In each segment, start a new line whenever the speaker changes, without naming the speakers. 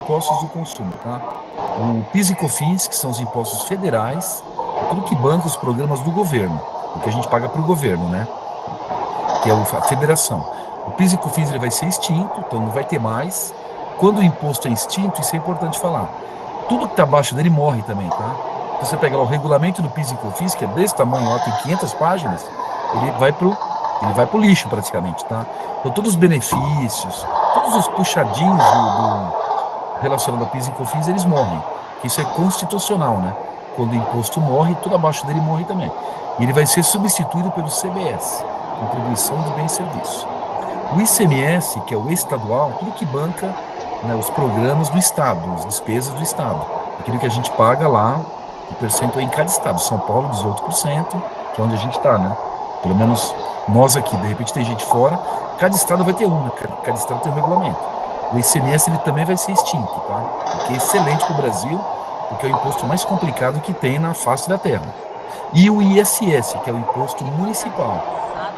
impostos do consumo, tá? O PIS e COFINS, que são os impostos federais, é tudo que banca os programas do governo, o que a gente paga para o governo, né? Que é a federação. O PIS e COFINS ele vai ser extinto, então não vai ter mais. Quando o imposto é extinto, isso é importante falar. Tudo que está abaixo dele morre também, tá? Então você pega lá o regulamento do PIS e COFINS, que é desse tamanho, ó, tem 500 páginas, ele vai pro lixo praticamente, tá? Então todos os benefícios, todos os puxadinhos relacionado ao PIS e COFINS, eles morrem. Isso é constitucional, né? Quando o imposto morre, tudo abaixo dele morre também. E ele vai ser substituído pelo CBS, Contribuição de Bens e Serviços. O ICMS, que é o estadual, tudo que banca, né, os programas do Estado, as despesas do Estado. Aquilo que a gente paga lá, o percentual em cada estado. São Paulo, 18%, que é onde a gente está, né? Pelo menos nós aqui, de repente tem gente fora. Cada estado vai ter uma, cada estado tem um regulamento. O ICMS ele também vai ser extinto, tá? O que é excelente para o Brasil, porque é o imposto mais complicado que tem na face da terra. E o ISS, que é o imposto municipal.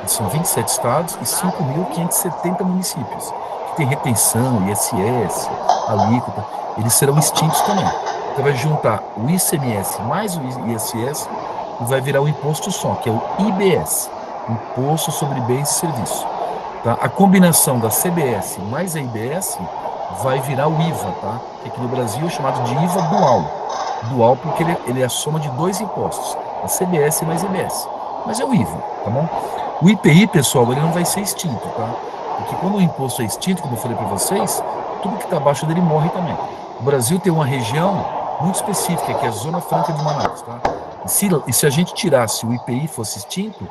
São 27 estados e 5.570 municípios, que tem retenção, ISS, alíquota, eles serão extintos também. Então vai juntar o ICMS mais o ISS e vai virar um imposto só, que é o IBS, Imposto sobre Bens e Serviços. Tá? A combinação da CBS mais a IBS vai virar o IVA, tá? Que aqui no Brasil é chamado de IVA dual. Dual porque ele é a soma de dois impostos, a CBS mais a IBS. Mas é o IVA, tá bom? O IPI, pessoal, ele não vai ser extinto, tá? Porque quando o imposto é extinto, como eu falei para vocês, tudo que está abaixo dele morre também. O Brasil tem uma região muito específica, que é a Zona Franca de Manaus, tá? E se a gente tirasse o IPI fosse extinto,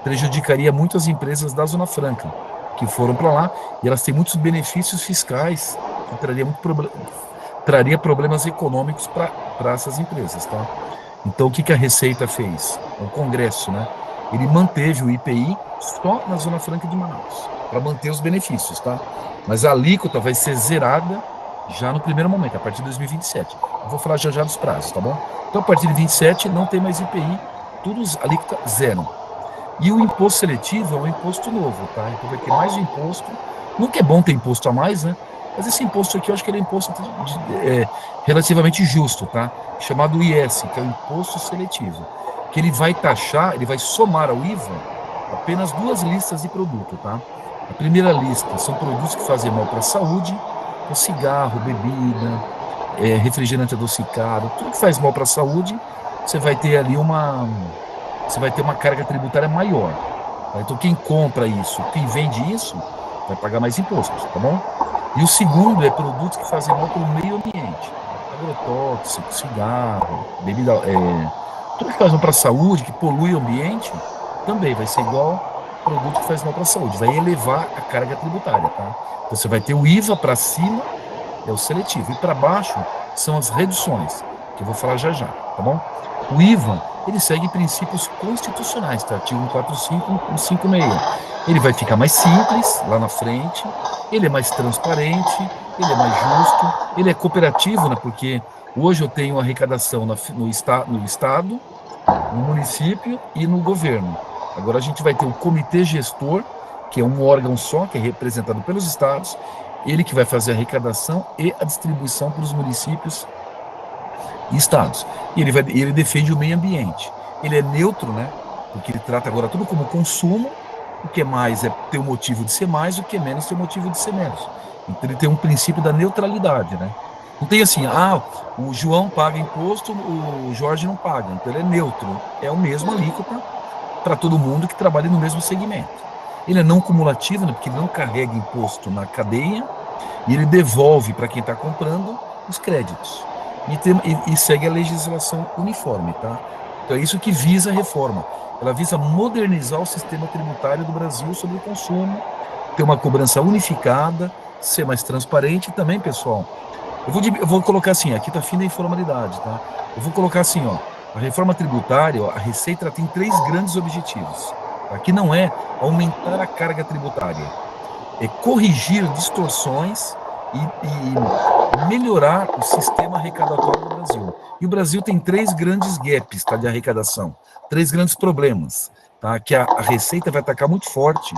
prejudicaria muito as empresas da Zona Franca, que foram para lá, e elas têm muitos benefícios fiscais, que traria problemas econômicos para essas empresas, tá? Então, o que a Receita fez? O Congresso, né? Ele manteve o IPI só na Zona Franca de Manaus, para manter os benefícios, tá? Mas a alíquota vai ser zerada já no primeiro momento, a partir de 2027. Eu vou falar já dos prazos, tá bom? Então, a partir de 27 não tem mais IPI, tudo alíquota zero. E o imposto seletivo é um imposto novo, tá? Então vai ter mais imposto. Nunca é bom ter imposto a mais, né? Mas esse imposto aqui, eu acho que ele é imposto relativamente justo, tá? Chamado IS, que é o imposto seletivo. Que ele vai taxar, ele vai somar ao IVA apenas duas listas de produto, tá? A primeira lista são produtos que fazem mal para a saúde, o cigarro, bebida, refrigerante adocicado, tudo que faz mal para a saúde, você vai ter ali uma carga tributária maior. Tá? Então, quem compra isso, quem vende isso, vai pagar mais impostos, tá bom? E o segundo é produtos que fazem mal para o meio ambiente. Agrotóxico, cigarro, bebida, tudo que faz mal para a saúde, que polui o ambiente, também vai ser igual produto que faz mal para a saúde. Vai elevar a carga tributária, tá? Então, você vai ter o IVA para cima, é o seletivo, e para baixo são as reduções, que eu vou falar já, tá bom? O IVA, ele segue princípios constitucionais, tá? Artigo 145 e 156. Ele vai ficar mais simples lá na frente, ele é mais transparente, ele é mais justo, ele é cooperativo, né? Porque hoje eu tenho arrecadação no Estado, no município e no governo. Agora a gente vai ter o comitê gestor, que é um órgão só, que é representado pelos estados, ele que vai fazer a arrecadação e a distribuição para os municípios e estados. E ele defende o meio ambiente. Ele é neutro, né? Porque ele trata agora tudo como consumo, o que é mais é ter o motivo de ser mais, o que é menos ter o motivo de ser menos. Então ele tem um princípio da neutralidade, né? Não tem assim, o João paga imposto, o Jorge não paga. Então ele é neutro. É o mesmo alíquota para todo mundo que trabalha no mesmo segmento. Ele é não cumulativo, né? Porque ele não carrega imposto na cadeia e ele devolve para quem está comprando os créditos. E segue a legislação uniforme, tá? Então é isso que visa a reforma. Ela visa modernizar o sistema tributário do Brasil sobre o consumo, ter uma cobrança unificada, ser mais transparente e também, pessoal, eu vou colocar assim, aqui está fina a informalidade, tá? Eu vou colocar assim, ó, a reforma tributária, ó, a Receita tem 3 grandes objetivos. Aqui não é aumentar a carga tributária, é corrigir distorções e melhorar o sistema arrecadatório do Brasil. E o Brasil tem 3 grandes gaps, tá, de arrecadação, 3 grandes problemas, tá, que a Receita vai atacar muito forte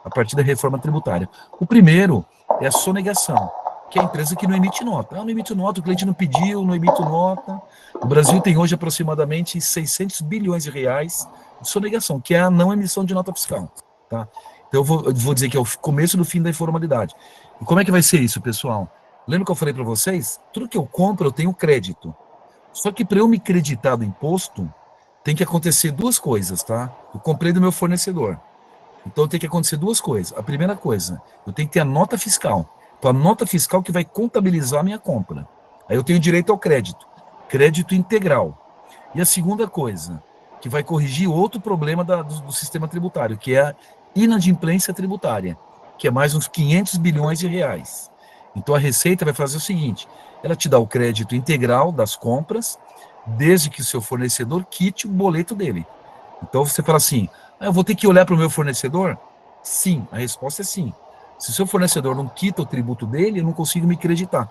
a partir da reforma tributária. O primeiro é a sonegação. que é a empresa que não emite nota. Não emite nota, o cliente não pediu, não emite nota. O Brasil tem hoje aproximadamente 600 bilhões de reais de sonegação, que é a não emissão de nota fiscal. Tá? Então eu vou dizer que é o começo do fim da informalidade. E como é que vai ser isso, pessoal? Lembra que eu falei para vocês? Tudo que eu compro, eu tenho crédito. Só que para eu me creditar do imposto, tem que acontecer duas coisas, tá? Eu comprei do meu fornecedor. Então tem que acontecer duas coisas. A primeira coisa, eu tenho que ter a nota fiscal. Então a nota fiscal que vai contabilizar a minha compra. Aí eu tenho direito ao crédito. Crédito integral. E a segunda coisa, que vai corrigir outro problema do sistema tributário, que é a inadimplência tributária, que é mais uns 500 bilhões de reais. Então a Receita vai fazer o seguinte, ela te dá o crédito integral das compras, desde que o seu fornecedor quite o boleto dele. Então você fala assim, eu vou ter que olhar para o meu fornecedor? Sim, a resposta é sim. Se o seu fornecedor não quita o tributo dele, eu não consigo me creditar.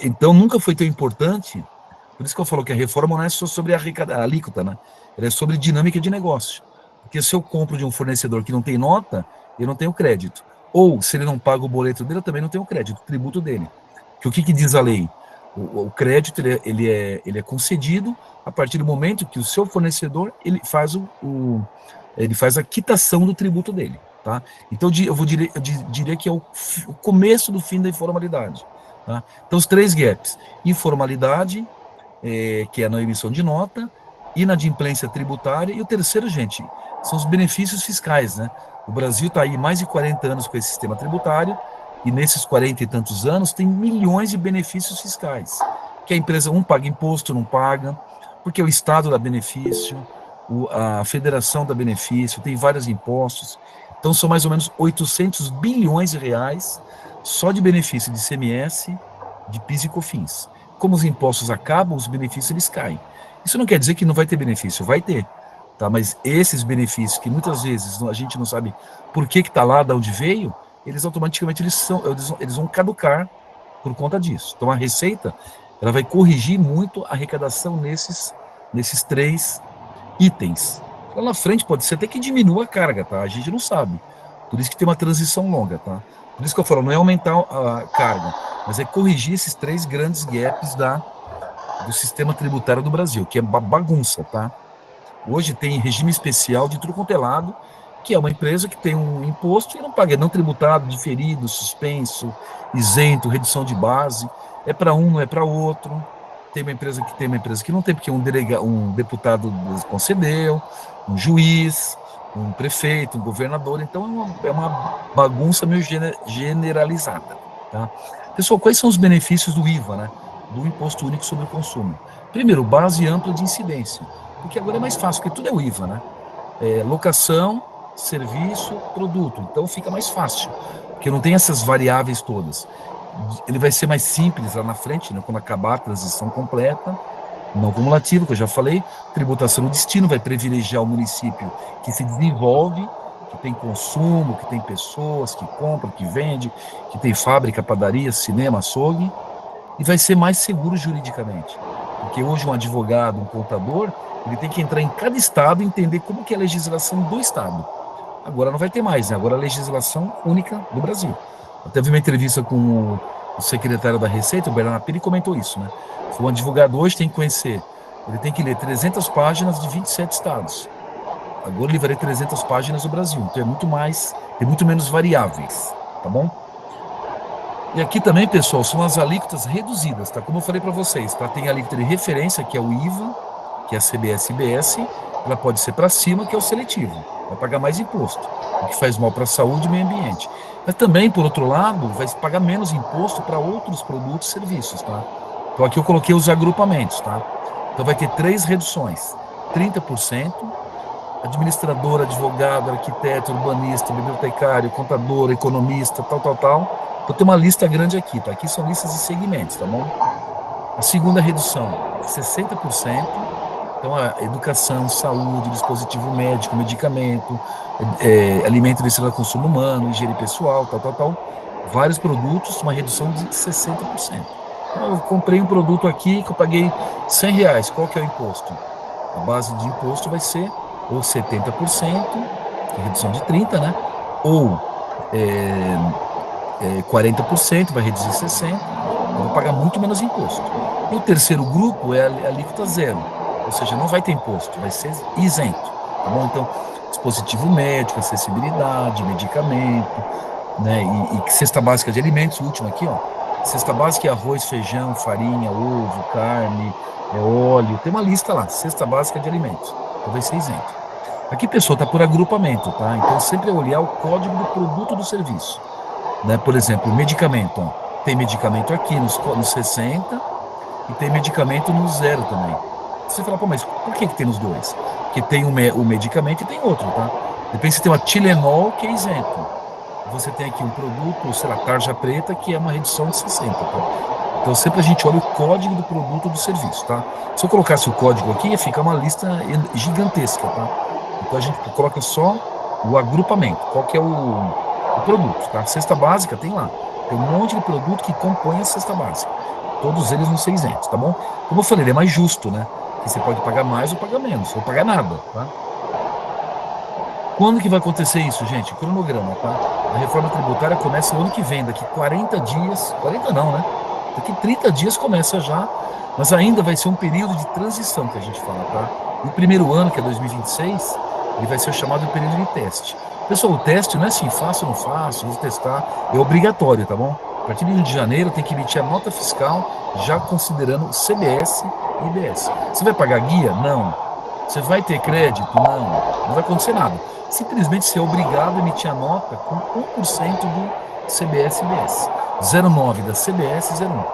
Então nunca foi tão importante, por isso que eu falo que a reforma não é só sobre a alíquota, né? Ela é sobre dinâmica de negócio. Porque se eu compro de um fornecedor que não tem nota, eu não tenho crédito. Ou, se ele não paga o boleto dele, eu também não tenho crédito, o tributo dele. Que o que diz a lei? O crédito ele é concedido a partir do momento que o seu fornecedor ele faz ele faz a quitação do tributo dele, tá? Então eu diria que é o começo do fim da informalidade, tá? Então os três gaps: informalidade, que é a não emissão de nota, inadimplência tributária, e o terceiro, gente, são os benefícios fiscais, né? O Brasil está aí mais de 40 anos com esse sistema tributário, e nesses 40 e tantos anos tem milhões de benefícios fiscais, que a empresa paga imposto, não paga, porque o Estado dá benefício, a federação dá benefício, tem vários impostos, então são mais ou menos 800 bilhões de reais só de benefício de ICMS, de PIS e COFINS. Como os impostos acabam, os benefícios eles caem. Isso não quer dizer que não vai ter benefício, vai ter, tá? Mas esses benefícios que muitas vezes a gente não sabe por que está lá, de onde veio, eles automaticamente eles vão caducar por conta disso. Então a Receita ela vai corrigir muito a arrecadação nesses três itens. Lá na frente pode ser até que diminua a carga, tá? A gente não sabe. Por isso que tem uma transição longa, tá? Por isso que eu falo, não é aumentar a carga, mas é corrigir esses três grandes gaps do sistema tributário do Brasil, que é bagunça, tá? Hoje tem regime especial de tudo quanto é lado, que é uma empresa que tem um imposto e não paga, não tributado, diferido, suspenso, isento, redução de base. É para um, não é para outro. Tem uma empresa que não tem, porque um deputado concedeu, um juiz, um prefeito, um governador. Então é uma bagunça meio generalizada. Tá? Pessoal, quais são os benefícios do IVA, né? Do Imposto Único sobre o Consumo? Primeiro, base ampla de incidência, porque agora é mais fácil, porque tudo é o IVA, né? Locação, serviço, produto. Então fica mais fácil, porque não tem essas variáveis todas. Ele vai ser mais simples lá na frente, né, quando acabar a transição completa, não cumulativo, que eu já falei. Tributação no destino vai privilegiar o município que se desenvolve, que tem consumo, que tem pessoas, que compram, que vende, que tem fábrica, padaria, cinema, açougue, e vai ser mais seguro juridicamente. Porque hoje um advogado, um contador, ele tem que entrar em cada estado e entender como que é a legislação do estado. Agora não vai ter mais, né? Agora a legislação única do Brasil. Eu teve uma entrevista com o secretário da Receita, o Bernardo Pires, comentou isso, né? O advogado hoje tem que conhecer, ele tem que ler 300 páginas de 27 estados. Agora ele vai ler 300 páginas do Brasil, então tem muito menos variáveis, tá bom? E aqui também, pessoal, são as alíquotas reduzidas, tá? Como eu falei para vocês, tá? Tem a alíquota de referência, que é o IVA, que é a CBS e IBS, ela pode ser para cima, que é o seletivo, vai pagar mais imposto, o que faz mal para a saúde e meio ambiente. Mas também, por outro lado, vai pagar menos imposto para outros produtos e serviços, tá? Então aqui eu coloquei os agrupamentos, tá? Então vai ter 3 reduções, 30%, administrador, advogado, arquiteto, urbanista, bibliotecário, contador, economista, tal. Então tem uma lista grande aqui, tá? Aqui são listas de segmentos, tá bom? A segunda redução, 60%. Então, a educação, saúde, dispositivo médico, medicamento, alimento destinado ao consumo humano, higiene pessoal, tal. Vários produtos, uma redução de 60%. Então, eu comprei um produto aqui que eu paguei R$100. Qual que é o imposto? A base de imposto vai ser ou 70%, que é redução de 30%, né? Ou 40%, vai reduzir 60%, eu vou pagar muito menos imposto. E o terceiro grupo é a alíquota zero, ou seja, não vai ter imposto, vai ser isento, tá bom? Então, dispositivo médico, acessibilidade, medicamento, né? E cesta básica de alimentos, o último aqui, ó. Cesta básica é arroz, feijão, farinha, ovo, carne, óleo, tem uma lista lá, cesta básica de alimentos, então vai ser isento. Aqui, pessoal, tá por agrupamento, tá? Então, sempre é olhar o código do produto do serviço, né? Por exemplo, medicamento, ó. Tem medicamento aqui nos 60 e tem medicamento no zero também. Você fala, pô, mas por que tem nos dois? Porque tem o medicamento e tem outro, tá? Depende se tem uma Tilenol que é isento. Você tem aqui um produto, sei lá, tarja preta, que é uma redução de 60, tá? Então sempre a gente olha o código do produto do serviço, tá? Se eu colocasse o código aqui, ia ficar uma lista gigantesca, tá? Então a gente coloca só o agrupamento, qual que é o produto, tá? Cesta básica tem lá. Tem um monte de produto que compõe a cesta básica. Todos eles vão ser isentos, tá bom? Como eu falei, ele é mais justo, né? Que você pode pagar mais ou pagar menos, ou pagar nada, tá? Quando que vai acontecer isso, gente? Cronograma, tá? A reforma tributária começa no ano que vem, daqui 40 dias, 40 não, né? Daqui 30 dias começa já, mas ainda vai ser um período de transição que a gente fala, tá? E o primeiro ano, que é 2026, ele vai ser chamado de período de teste. Pessoal, o teste não é assim, faço ou não faço, vou testar, é obrigatório, tá bom? A partir de 1 de janeiro tem que emitir a nota fiscal já considerando CBS e IBS. Você vai pagar guia? Não. Você vai ter crédito? Não. Não vai acontecer nada. Simplesmente você é obrigado a emitir a nota com 1% do CBS e IBS. 0,9 da CBS e 0,1. Então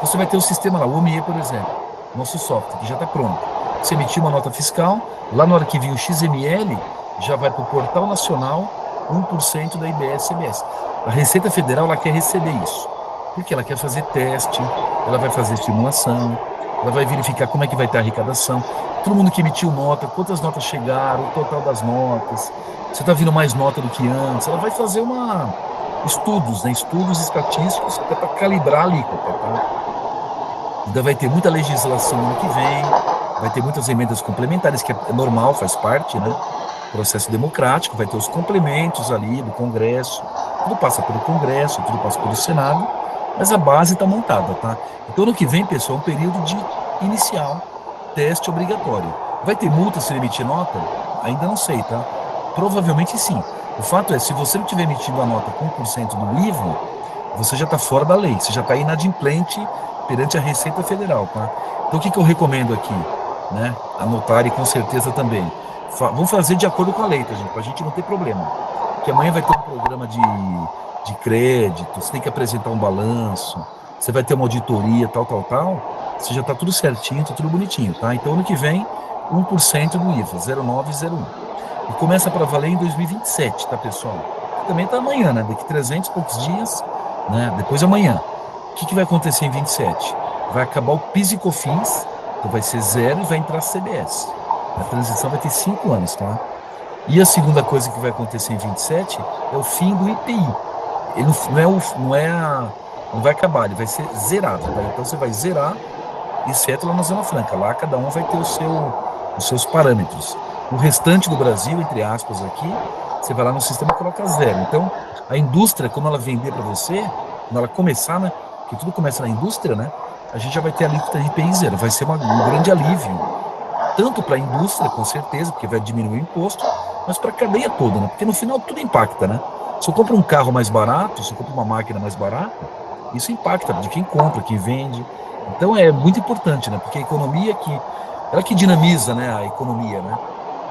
você vai ter o sistema lá, o OMIE, por exemplo, nosso software, que já está pronto. Você emitiu uma nota fiscal, lá na hora que vir o XML, já vai para o Portal Nacional 1% da IBS e IBS. A Receita Federal, ela quer receber isso, porque ela quer fazer teste, ela vai fazer estimulação, ela vai verificar como é que vai ter a arrecadação, todo mundo que emitiu nota, quantas notas chegaram, o total das notas, se está vindo mais nota do que antes, ela vai fazer estudos, né, estudos estatísticos até para calibrar a alíquota, tá? Ainda vai ter muita legislação no ano que vem, vai ter muitas emendas complementares, que é normal, faz parte, né? Processo democrático, vai ter os complementos ali do Congresso, tudo passa pelo Congresso, tudo passa pelo Senado, mas a base está montada, tá? Então, ano que vem, pessoal, é um período de inicial, teste obrigatório. Vai ter multa se ele emitir nota? Ainda não sei, tá? Provavelmente sim. O fato é, se você não tiver emitido a nota com 1% do IVA, você já está fora da lei, você já está inadimplente perante a Receita Federal, tá? Então, o que eu recomendo aqui, né? Anotar e com certeza também. Vamos fazer de acordo com a lei, tá, gente? Para a gente não ter problema. Porque amanhã vai ter um programa de crédito, você tem que apresentar um balanço, você vai ter uma auditoria, tal. Você já está tudo certinho, está tudo bonitinho, tá? Então, ano que vem, 1% do IVA, 0,9 e 0,1. E começa para valer em 2027, tá, pessoal? Também tá amanhã, né? Daqui 300 e poucos dias, né? Depois amanhã. O que vai acontecer em 27? Vai acabar o PIS e COFINS, então vai ser zero e vai entrar CBS. A transição vai ter 5 anos, tá? E a segunda coisa que vai acontecer em 27 é o fim do IPI. Ele não vai acabar, ele vai ser zerado, tá? Então você vai zerar, exceto lá na Zona Franca. Lá cada um vai ter os seus parâmetros. O restante do Brasil, entre aspas, aqui, você vai lá no sistema e coloca zero. Então, a indústria, quando ela vender para você, quando ela começar, né? Porque tudo começa na indústria, né? A gente já vai ter a alíquota de IPI zero. Vai ser um grande alívio. Tanto para a indústria, com certeza, porque vai diminuir o imposto, mas para a cadeia toda, né? Porque no final tudo impacta, né? Se eu compro um carro mais barato, se eu compro uma máquina mais barata, isso impacta de quem compra, quem vende. Então é muito importante, né? Porque a economia ela que dinamiza, né, a economia, né?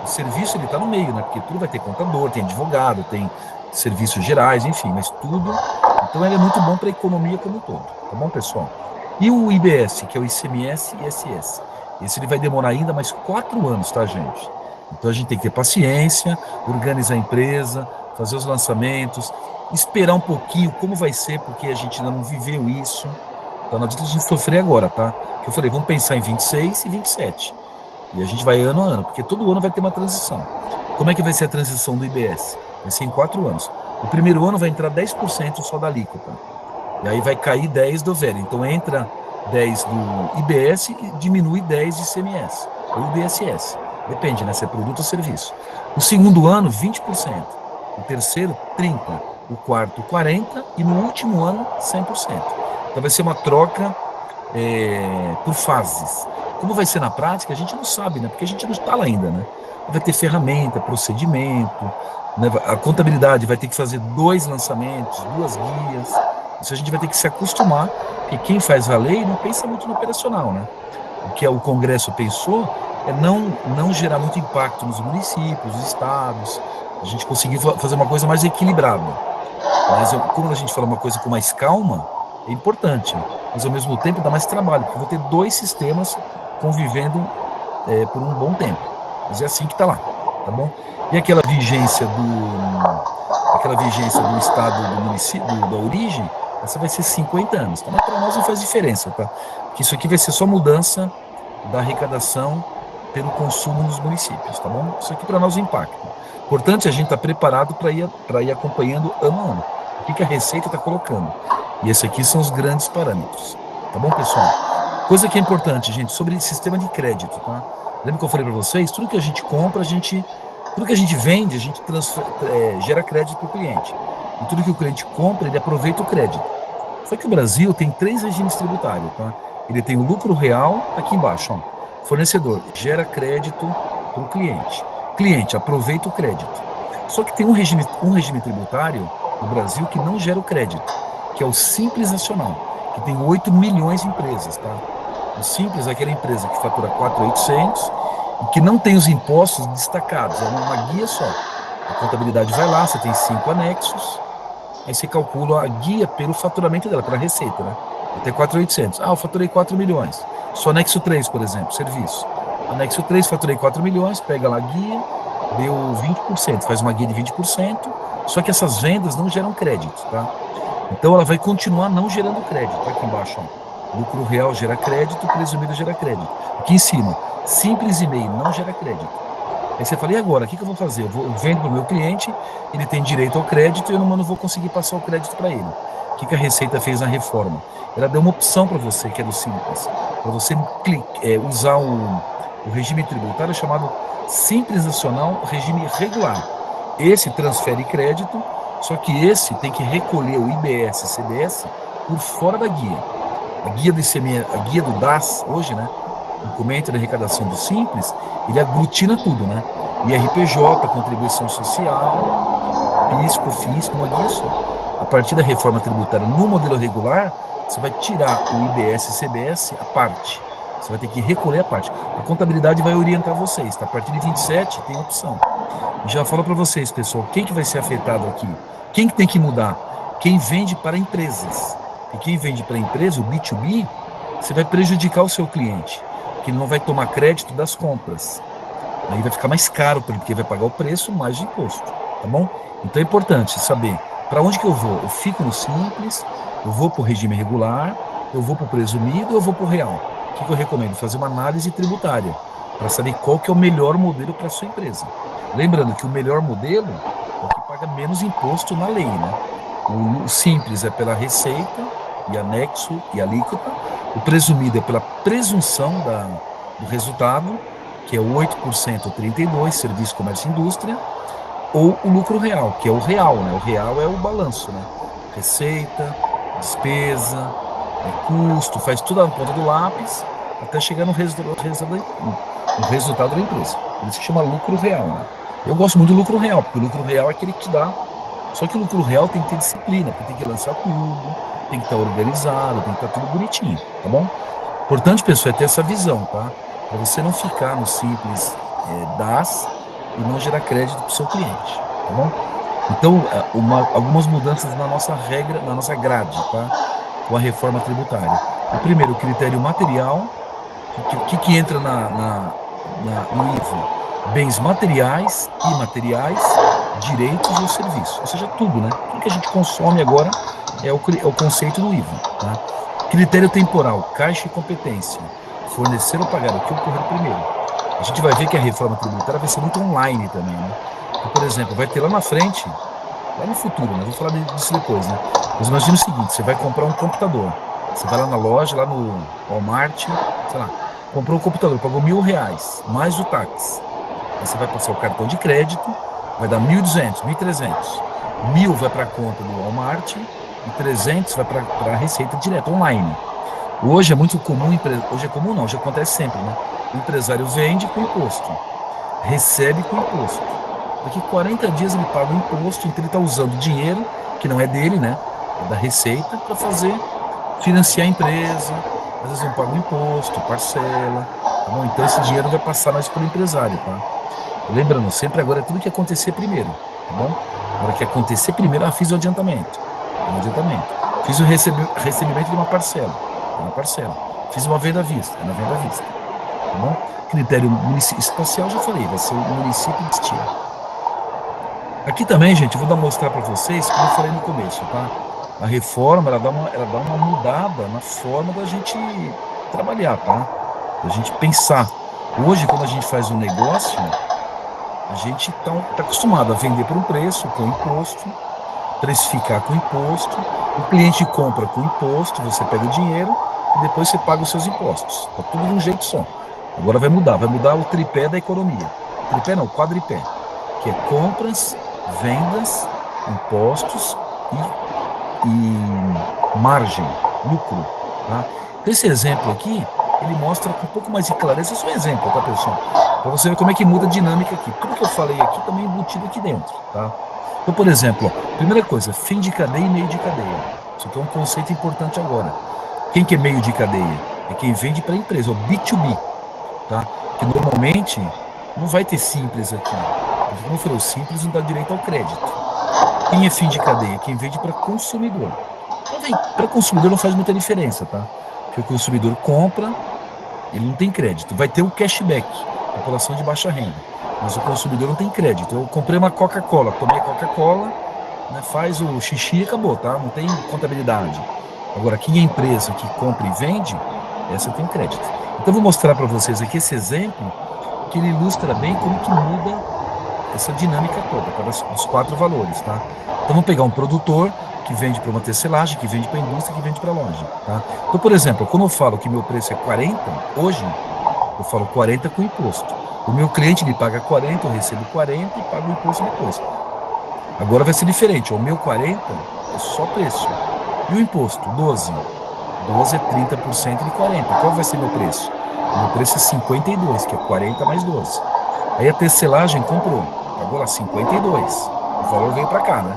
O serviço, ele está no meio, né? Porque tudo vai ter contador, tem advogado, tem serviços gerais, enfim, mas tudo. Então ele é muito bom para a economia como um todo, tá bom, pessoal? E o IBS, que é o ICMS e ISS. Esse ele vai demorar ainda mais 4 anos, tá, gente? Então a gente tem que ter paciência, organizar a empresa, fazer os lançamentos, esperar um pouquinho como vai ser, porque a gente ainda não viveu isso. Então não adianta a gente sofrer agora, tá? Que eu falei, vamos pensar em 26 e 27. E a gente vai ano a ano, porque todo ano vai ter uma transição. Como é que vai ser a transição do IBS? Vai ser em 4 anos. O primeiro ano vai entrar 10% só da alíquota. E aí vai cair 10 do velho. Então entra 10 do IBS e diminui 10 de ICMS, ou IBSS. Depende, né? Se é produto ou serviço. O segundo ano, 20%. O terceiro, 30%. o quarto 40% e no último ano 100%. Então vai ser uma troca por fases. Como vai ser na prática, a gente não sabe, né? Porque a gente não está lá ainda, né? Vai ter ferramenta, procedimento, né? A contabilidade vai ter que fazer 2 lançamentos, 2 guias. Isso a gente vai ter que se acostumar, porque quem faz a lei não pensa muito no operacional, né? O que o Congresso pensou é não gerar muito impacto nos municípios, nos estados, a gente conseguir fazer uma coisa mais equilibrada. Mas como a gente fala uma coisa com mais calma, é importante, mas ao mesmo tempo dá mais trabalho, porque eu vou ter 2 sistemas convivendo por um bom tempo. Mas é assim que está lá, tá bom? E aquela vigência do estado, do município, da origem, essa vai ser 50 anos, tá? Mas para nós não faz diferença, tá? Porque isso aqui vai ser só mudança da arrecadação pelo consumo nos municípios, tá bom? Isso aqui para nós não impacta. Importante a gente estar preparado para ir acompanhando ano a ano. O que a Receita está colocando. E esses aqui são os grandes parâmetros. Tá bom, pessoal? Coisa que é importante, gente, sobre sistema de crédito, tá? Lembra que eu falei para vocês? Tudo que a gente compra, tudo que a gente vende, a gente gera crédito para o cliente. E tudo que o cliente compra, ele aproveita o crédito. Só que o Brasil tem 3 regimes tributários, tá? Ele tem o lucro real, tá aqui embaixo, ó. Fornecedor gera crédito para o cliente. Cliente aproveita o crédito. Só que tem um regime tributário no Brasil que não gera o crédito, que é o Simples Nacional, que tem 8 milhões de empresas, tá? O Simples é aquela empresa que fatura 4.800 e que não tem os impostos destacados, é uma guia só. A contabilidade vai lá, você tem 5 anexos, aí você calcula a guia pelo faturamento dela, pela receita, né? Até 4.800. Eu faturei 4 milhões. Só anexo 3, por exemplo, serviço. Anexo 3, faturei 4 milhões, pega lá a guia, deu 20%, faz uma guia de 20%, só que essas vendas não geram crédito, tá? Então ela vai continuar não gerando crédito, tá aqui embaixo, ó. Lucro real gera crédito, presumido gera crédito. Aqui em cima, Simples e MEI não gera crédito. Aí você fala, e agora, o que eu vou fazer? Eu vendo para o meu cliente, ele tem direito ao crédito e eu não vou conseguir passar o crédito para ele. O que a Receita fez na reforma? Ela deu uma opção para você, que é do Simples, para você usar o regime tributário chamado Simples Nacional, regime regular. Esse transfere crédito, só que esse tem que recolher o IBS e CBS por fora da guia. A guia do ICMS, a guia do DAS, hoje, né? O documento de arrecadação do Simples, ele aglutina tudo, né? IRPJ, contribuição social, PIS, COFINS, uma guia só. A partir da reforma tributária no modelo regular, você vai tirar o IBS e CBS à parte. Você vai ter que recolher a parte. A contabilidade vai orientar vocês, tá? A partir de 27 tem opção. Já falo para vocês, pessoal, quem que vai ser afetado aqui? Quem que tem que mudar? Quem vende para empresas. E quem vende para empresa, o B2B, você vai prejudicar o seu cliente, que ele não vai tomar crédito das compras. Aí vai ficar mais caro para ele, porque vai pagar o preço mais de imposto, tá bom? Então é importante saber para onde que eu vou. Eu fico no Simples, eu vou para o regime regular, eu vou para o presumido, eu vou para o real. O que eu recomendo? Fazer uma análise tributária, para saber qual que é o melhor modelo para a sua empresa. Lembrando que o melhor modelo é o que paga menos imposto na lei, né? O Simples é pela receita e anexo e alíquota. O presumido é pela presunção do resultado, que é o 8% ou 32%, serviço, comércio e indústria, ou o lucro real, que é o real, né? O real é o balanço, né? Receita, despesa, custo, faz tudo na ponta do lápis, até chegar no resultado da empresa. Por isso que chama lucro real, né? Eu gosto muito do lucro real, porque o lucro real é aquele que te dá. Só que o lucro real tem que ter disciplina, porque tem que lançar tudo, tem que estar organizado, tem que estar tudo bonitinho, tá bom? Importante, pessoal, é ter essa visão, tá? Para você não ficar no Simples DAS e não gerar crédito para o seu cliente, tá bom? Então, algumas mudanças na nossa regra, na nossa grade, tá? Com a reforma tributária. O primeiro, o critério material, que entra no IVA? Bens materiais, imateriais, direitos ou serviços, ou seja, tudo, né? Tudo que a gente consome agora é o conceito do IVA, tá? Critério temporal, caixa e competência, fornecer ou pagar, o que ocorrer primeiro. A gente vai ver que a reforma tributária vai ser muito online também, né? Então, por exemplo, vai ter lá na frente, lá no futuro, né? Vou falar disso depois, né? Mas imagina o seguinte, você vai comprar um computador, você vai lá na loja, lá no Walmart, sei lá, comprou um computador, pagou R$1.000, mais o táxi. Aí você vai passar o cartão de crédito, vai dar 1.200, 1.300. 1.000 vai para a conta do Walmart e 300 vai para a receita direta, online. Hoje é muito comum, hoje é comum não, hoje acontece sempre, né? O empresário vende com imposto, recebe com imposto. Daqui 40 dias ele paga o imposto, então ele está usando dinheiro, que não é dele, né? É da receita, para financiar a empresa, às vezes não paga o imposto, parcela, tá bom? Então esse dinheiro vai passar mais para o empresário, tá? Lembrando, sempre agora é tudo que acontecer primeiro, tá bom? Agora que acontecer primeiro, fiz o adiantamento, fiz o recebimento de uma parcela, fiz uma venda à vista, na venda à vista, tá bom? Critério espacial, já falei, vai ser o município de destino. Aqui também, gente, eu vou mostrar para vocês, como eu falei no começo, tá? A reforma, ela dá uma mudada na forma da gente trabalhar, tá? Da gente pensar. Hoje, quando a gente faz um negócio, a gente tá acostumado a vender por um preço, com imposto, precificar com imposto, o cliente compra com imposto, você pega o dinheiro e depois você paga os seus impostos. Tá tudo de um jeito só. Agora vai mudar o tripé da economia. Tripé não, quadripé, que é compras, vendas, impostos e margem, lucro, tá? Então, esse exemplo aqui, ele mostra com um pouco mais de clareza, esse é um exemplo, tá, pessoal? Para você ver como é que muda a dinâmica aqui. Tudo que eu falei aqui também é embutido aqui dentro, tá? Então, por exemplo, primeira coisa, fim de cadeia e meio de cadeia. Isso aqui é um conceito importante agora. Quem que é meio de cadeia? É quem vende para a empresa, o B2B, tá? Que normalmente não vai ter simples aqui. Porque como eu falei, o simples não dá direito ao crédito. Quem é fim de cadeia? Quem vende para consumidor. Para consumidor não faz muita diferença, tá? Porque o consumidor compra, ele não tem crédito. Vai ter o cashback, população de baixa renda. Mas o consumidor não tem crédito. Eu comprei uma Coca-Cola, tomei a Coca-Cola, né, faz o xixi e acabou, tá? Não tem contabilidade. Agora, quem é empresa que compra e vende, essa tem crédito. Então, eu vou mostrar para vocês aqui esse exemplo, que ele ilustra bem como que muda essa dinâmica toda, para os 4 valores, tá? Então, vamos pegar um produtor que vende para uma tecelagem, que vende para a indústria, que vende para a loja, tá? Então, por exemplo, quando eu falo que meu preço é 40, hoje, eu falo 40 com imposto. O meu cliente me paga 40, eu recebo 40 e pago o imposto depois. Agora vai ser diferente, o meu 40 é só preço. E o imposto, 12. 12 é 30% de 40. Qual vai ser meu preço? O meu preço é 52, que é 40 mais 12. Aí a tecelagem comprou, pagou lá 52. O valor veio para cá, né?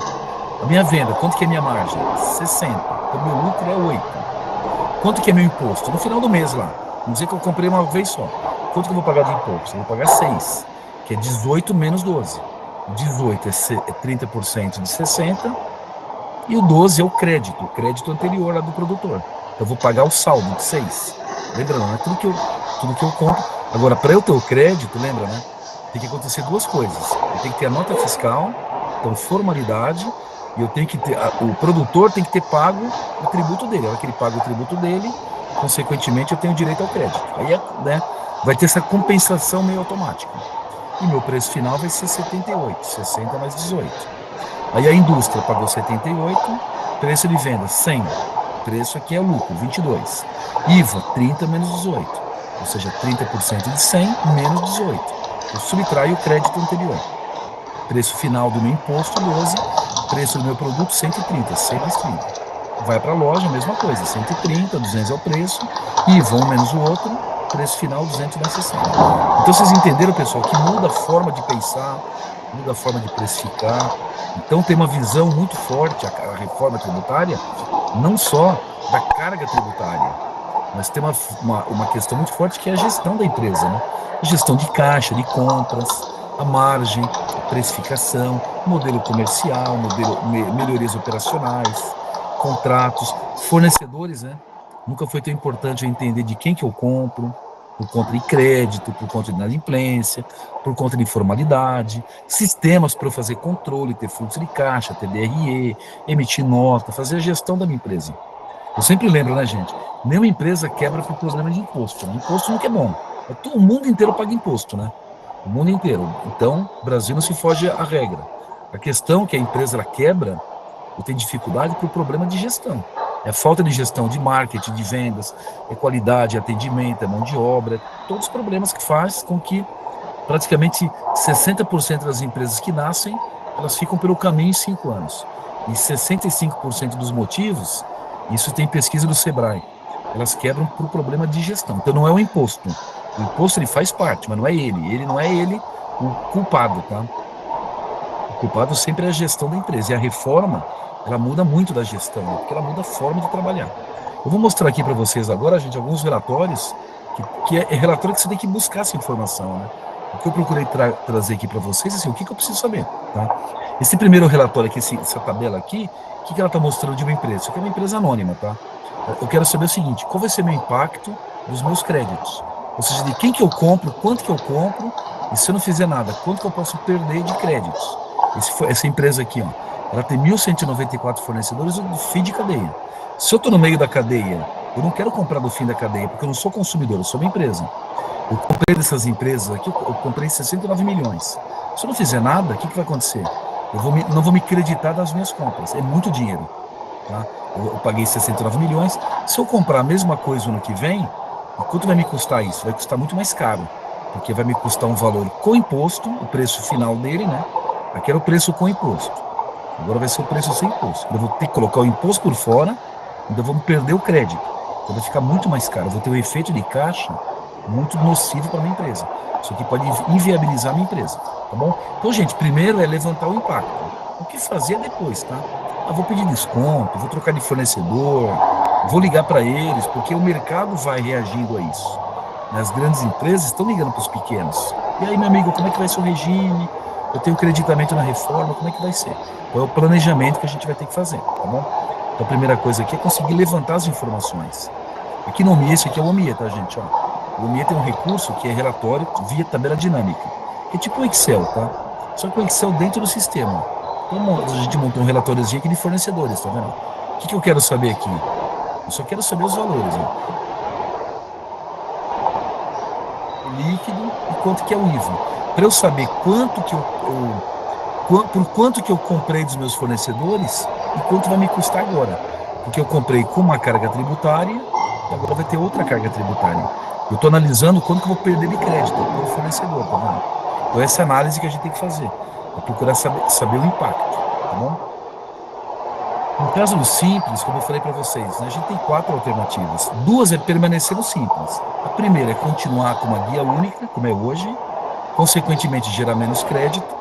A minha venda, quanto que é minha margem? 60. Então meu lucro é 8. Quanto que é meu imposto? No final do mês lá. Vamos dizer que eu comprei uma vez só. Quanto que eu vou pagar de imposto? Eu vou pagar 6, que é 18 menos 12. 18 é 30% de 60 e o 12 é o crédito anterior lá do produtor. Então eu vou pagar o saldo de 6. Lembrando, né? Tudo que eu compro. Agora, para eu ter o crédito, lembra, né? Tem que acontecer 2 coisas. Eu tenho que ter a nota fiscal, então formalidade, e eu tenho que ter, o produtor tem que ter pago o tributo dele. A hora que ele paga o tributo dele, consequentemente eu tenho direito ao crédito. Aí, né, vai ter essa compensação meio automática. E meu preço final vai ser 78, 60 mais 18. Aí a indústria pagou 78, preço de venda 100, preço aqui é lucro, 22. IVA, 30 menos 18, ou seja, 30% de 100 menos 18. Eu subtraio o crédito anterior. Preço final do meu imposto, 12. Preço do meu produto, 130, 100 mais 30. Vai para a loja, mesma coisa, 130, 200 é o preço, IVA um menos o outro, preço final 200 mais 60. Então vocês entenderam, pessoal, que muda a forma de pensar, muda a forma de precificar. Então tem uma visão muito forte, a reforma tributária, não só da carga tributária, mas tem uma questão muito forte que é a gestão da empresa, né? A gestão de caixa, de compras, a margem, a precificação, modelo comercial, melhorias operacionais, contratos, fornecedores, né? Nunca foi tão importante eu entender de quem que eu compro, por conta de crédito, por conta de inadimplência, por conta de informalidade, sistemas para eu fazer controle, ter fluxo de caixa, ter DRE, emitir nota, fazer a gestão da minha empresa. Eu sempre lembro, né, gente? Nenhuma empresa quebra por problema de imposto. Imposto nunca é bom. O mundo inteiro paga imposto, né? O mundo inteiro. Então, o Brasil não se foge à regra. A questão é que a empresa ela quebra ou tem dificuldade por problema de gestão. É falta de gestão de marketing, de vendas, é qualidade, é atendimento, é mão de obra, todos os problemas que faz com que praticamente 60% das empresas que nascem elas ficam pelo caminho em 5 anos. E 65% dos motivos, isso tem pesquisa do Sebrae, elas quebram por problema de gestão. Então não é o imposto. O imposto ele faz parte, mas não é ele. Ele não é ele o culpado, tá? O culpado sempre é a gestão da empresa. E a reforma, ela muda muito da gestão, né? Porque ela muda a forma de trabalhar. Eu vou mostrar aqui para vocês agora, gente, alguns relatórios, que é relatório que você tem que buscar essa informação, né? O que eu procurei trazer aqui para vocês, assim, o que eu preciso saber, tá? Esse primeiro relatório aqui, essa tabela aqui, o que ela está mostrando de uma empresa? Isso aqui é uma empresa anônima, tá? Eu quero saber o seguinte, qual vai ser meu impacto dos meus créditos? Ou seja, de quem que eu compro, quanto que eu compro, e se eu não fizer nada, quanto que eu posso perder de créditos? Essa empresa aqui, ó, ela tem 1.194 fornecedores do fim de cadeia. Se eu estou no meio da cadeia, eu não quero comprar do fim da cadeia, porque eu não sou consumidor, eu sou uma empresa. Eu comprei dessas empresas aqui, eu comprei 69 milhões. Se eu não fizer nada, o que vai acontecer? Não vou me creditar das minhas compras. É muito dinheiro. Tá? Eu paguei 69 milhões. Se eu comprar a mesma coisa no ano que vem, quanto vai me custar isso? Vai custar muito mais caro. Porque vai me custar um valor com imposto, o preço final dele, né? Aqui era o preço com imposto. Agora vai ser o preço sem imposto. Eu vou ter que colocar o imposto por fora, ainda vou perder o crédito. Então vai ficar muito mais caro. Eu vou ter um efeito de caixa muito nocivo para a minha empresa. Isso aqui pode inviabilizar a minha empresa, tá bom? Então, gente, primeiro é levantar o impacto. O que fazer depois, tá? Eu vou pedir desconto, vou trocar de fornecedor, vou ligar para eles, porque o mercado vai reagindo a isso. As grandes empresas estão ligando para os pequenos. E aí, meu amigo, como é que vai ser o regime? Eu tenho creditamento na reforma, como é que vai ser? Então, é o planejamento que a gente vai ter que fazer, tá bom? Então, a primeira coisa aqui é conseguir levantar as informações. Aqui no OMIE, esse aqui é o OMIE, tá, gente? Ó. O OMIE tem um recurso que é relatório via tabela dinâmica, que é tipo o Excel, tá? Só que o Excel dentro do sistema. Então, a gente montou um relatóriozinho aqui de fornecedores, tá vendo? O que eu quero saber aqui? Eu só quero saber os valores, ó. O líquido e quanto que é o IVA. Para eu saber quanto que por quanto que eu comprei dos meus fornecedores e quanto vai me custar agora. Porque eu comprei com uma carga tributária e agora vai ter outra carga tributária. Eu estou analisando quanto que eu vou perder de crédito pelo fornecedor, tá vendo? Então essa é a análise que a gente tem que fazer. É procurar saber o impacto, tá bom? No caso do Simples, como eu falei para vocês, né, a gente tem 4 alternativas. 2 é permanecer no Simples. A primeira é continuar com uma guia única, como é hoje, consequentemente gerar menos crédito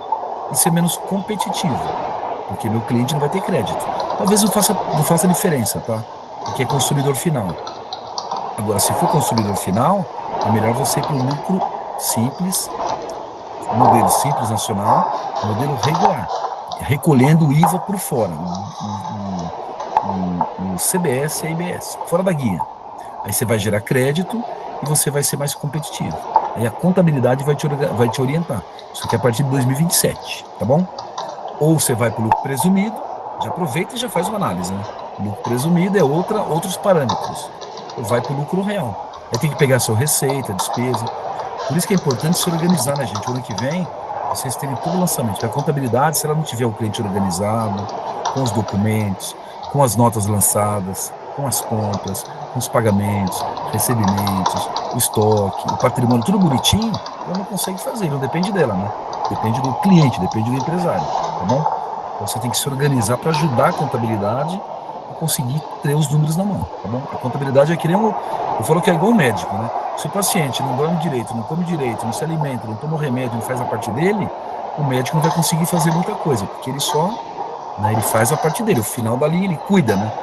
e ser menos competitivo, porque meu cliente não vai ter crédito. Talvez não faça diferença, tá? Porque é consumidor final. Agora, se for consumidor final, é melhor você ir para o lucro simples, modelo simples nacional, modelo regular, recolhendo o IVA por fora, o CBS e a IBS, fora da guia. Aí você vai gerar crédito e você vai ser mais competitivo. Aí a contabilidade vai te orientar. Isso aqui é a partir de 2027, tá bom? Ou você vai para o lucro presumido, já aproveita e já faz uma análise, né? O lucro presumido é outros parâmetros. Ou vai para o lucro real. Aí tem que pegar a sua receita, despesa. Por isso que é importante se organizar, né, gente? O ano que vem, vocês terem todo o lançamento. Porque a contabilidade, se ela não tiver o cliente organizado, com os documentos, com as notas lançadas, com as compras, com os pagamentos, recebimentos, o estoque, o patrimônio, tudo bonitinho, ela não consegue fazer, não depende dela, né? Depende do cliente, depende do empresário, tá bom? Então você tem que se organizar para ajudar a contabilidade a conseguir ter os números na mão, tá bom? A contabilidade é que nem eu falo que é igual um médico, né? Se o paciente não dorme direito, não come direito, não se alimenta, não toma o remédio, não faz a parte dele, o médico não vai conseguir fazer muita coisa, porque ele só, né, ele faz a parte dele, o final dali ele cuida, né?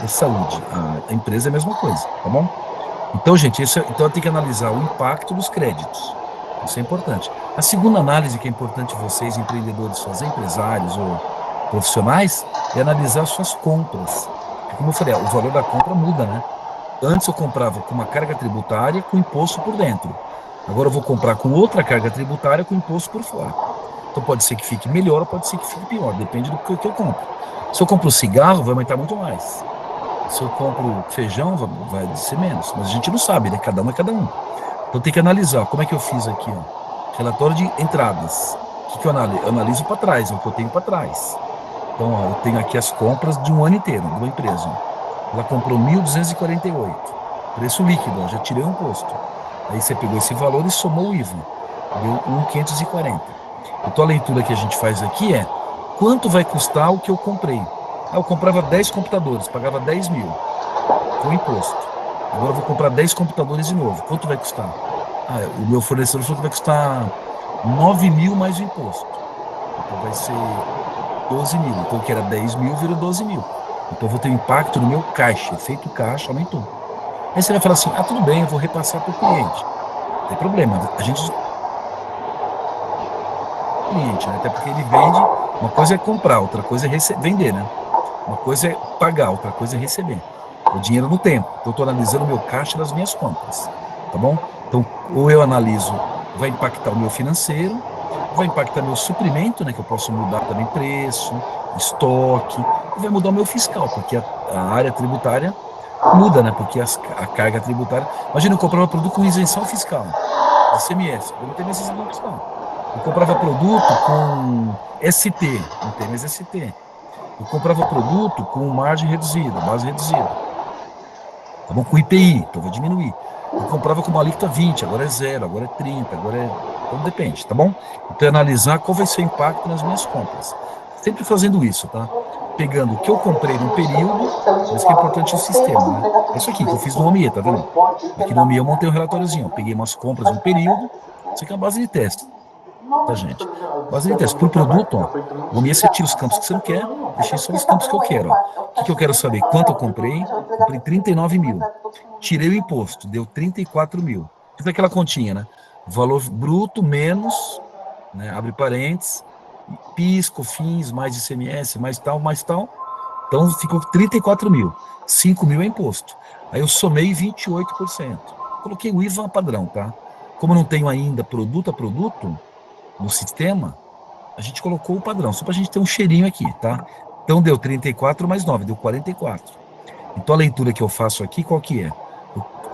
É saúde. A empresa é a mesma coisa, tá bom? Então, gente, então eu tenho que analisar o impacto dos créditos. Isso é importante. A segunda análise que é importante vocês, empreendedores, fazer, empresários ou profissionais, é analisar suas compras. Porque, como eu falei, o valor da compra muda, né? Antes eu comprava com uma carga tributária com imposto por dentro. Agora eu vou comprar com outra carga tributária com imposto por fora. Então pode ser que fique melhor ou pode ser que fique pior, depende do que eu compro. Se eu compro cigarro, vai aumentar muito mais. Se eu compro feijão, vai ser menos. Mas a gente não sabe, né? Cada um é cada um. Então tem que analisar. Como é que eu fiz aqui? Ó? Relatório de entradas. O que eu analiso? Eu analiso para trás, é o que eu tenho para trás. Então, ó, eu tenho aqui as compras de um ano inteiro, de uma empresa. Ó. Ela comprou 1.248. Preço líquido, ó, já tirei o imposto. Aí você pegou esse valor e somou o IVA. Deu 1.540. Então a leitura que a gente faz aqui é quanto vai custar o que eu comprei. Eu comprava 10 computadores, pagava 10 mil com imposto. Agora eu vou comprar 10 computadores de novo. Quanto vai custar? O meu fornecedor falou que vai custar 9 mil mais o imposto. Então vai ser 12 mil. Então o que era 10 mil virou 12 mil. Então eu vou ter um impacto no meu caixa. Efeito caixa aumentou. Aí você vai falar assim, tudo bem, eu vou repassar para o cliente. Não tem problema. A gente... cliente, né? Até porque ele vende, uma coisa é comprar, outra coisa é vender, né? Uma coisa é pagar, outra coisa é receber. O dinheiro no tempo. Então, eu estou analisando o meu caixa das minhas compras, tá bom? Então, ou eu analiso, vai impactar o meu financeiro, vai impactar meu suprimento, né? Que eu posso mudar também preço, estoque, e vai mudar o meu fiscal, porque a área tributária muda, né? Porque a carga tributária... Imagina, eu comprava produto com isenção fiscal, ICMS, eu não tenho mais isenção fiscal. Eu comprava produto com ST, não tem mais ST. Eu comprava produto com margem reduzida, base reduzida. Tá bom? Com IPI, então vou diminuir. Eu comprava com uma alíquota 20, agora é 0, agora é 30, agora é... Então depende, tá bom? Então analisar qual vai ser o impacto nas minhas compras. Sempre fazendo isso, tá? Pegando o que eu comprei num período, por isso que é importante o sistema, né? É isso aqui que eu fiz no OMIE, tá vendo? Aqui no OMIE eu montei um relatóriozinho, eu peguei umas compras no período, isso aqui é a base de teste. Tá, gente? Base de teste. Por produto, o OMIE você tira os campos que você não quer, deixei só os campos que eu quero. O que eu quero saber? Quanto eu comprei? Comprei 39 mil. Tirei o imposto, deu 34 mil. Fiz aquela continha, né? Valor bruto menos, né? Abre parênteses, PIS, COFINS, mais ICMS, mais tal, mais tal. Então ficou 34 mil. 5 mil é imposto. Aí eu somei 28%. Coloquei o IVA padrão, tá? Como eu não tenho ainda produto a produto no sistema, a gente colocou o padrão, só para a gente ter um cheirinho aqui, tá? Então deu 34 mais 9, deu 44. Então a leitura que eu faço aqui, qual que é?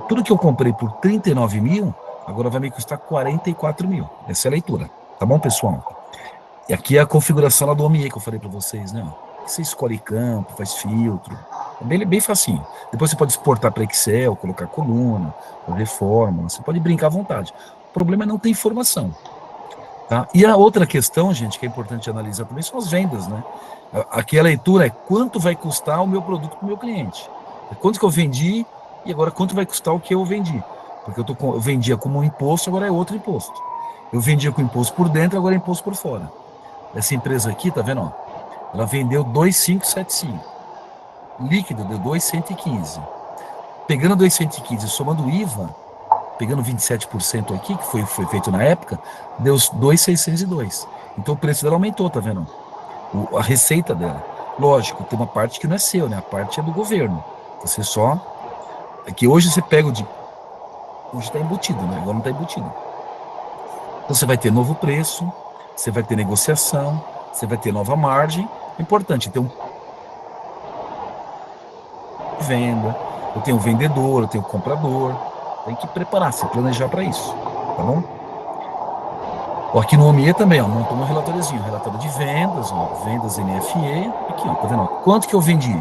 Tudo que eu comprei por 39 mil, agora vai me custar 44 mil. Essa é a leitura, tá bom, pessoal? E aqui é a configuração lá do OMIE que eu falei para vocês, né? Você escolhe campo, faz filtro, é bem facinho. Depois você pode exportar para Excel, colocar coluna, fazer fórmula, você pode brincar à vontade. O problema é não ter informação. Tá? E a outra questão, gente, que é importante analisar também são as vendas, né? Aqui a leitura é quanto vai custar o meu produto para o meu cliente. É quanto que eu vendi e agora quanto vai custar o que eu vendi. Porque eu vendia como um imposto, agora é outro imposto. Eu vendia com imposto por dentro, agora é imposto por fora. Essa empresa aqui, tá vendo? Ó, ela vendeu 2.575. Líquido deu 2.115. Pegando 2.115 somando o IVA, pegando 27% aqui, que foi feito na época, deu 2.602. Então o preço dela aumentou, tá vendo? A receita dela. Lógico, tem uma parte que não é seu, né? A parte é do governo. Você só... É que hoje você pega o de... Hoje está embutido, né? Agora não está embutido. Então você vai ter novo preço, você vai ter negociação, você vai ter nova margem. É importante, ter um... venda, eu tenho um vendedor, eu tenho um comprador. Tem que preparar, se planejar para isso, tá bom? Aqui no OMIE também, ó, montou um relatóriozinho, relatório de vendas, ó, vendas NFE, aqui, ó, tá vendo? Ó, quanto que eu vendi?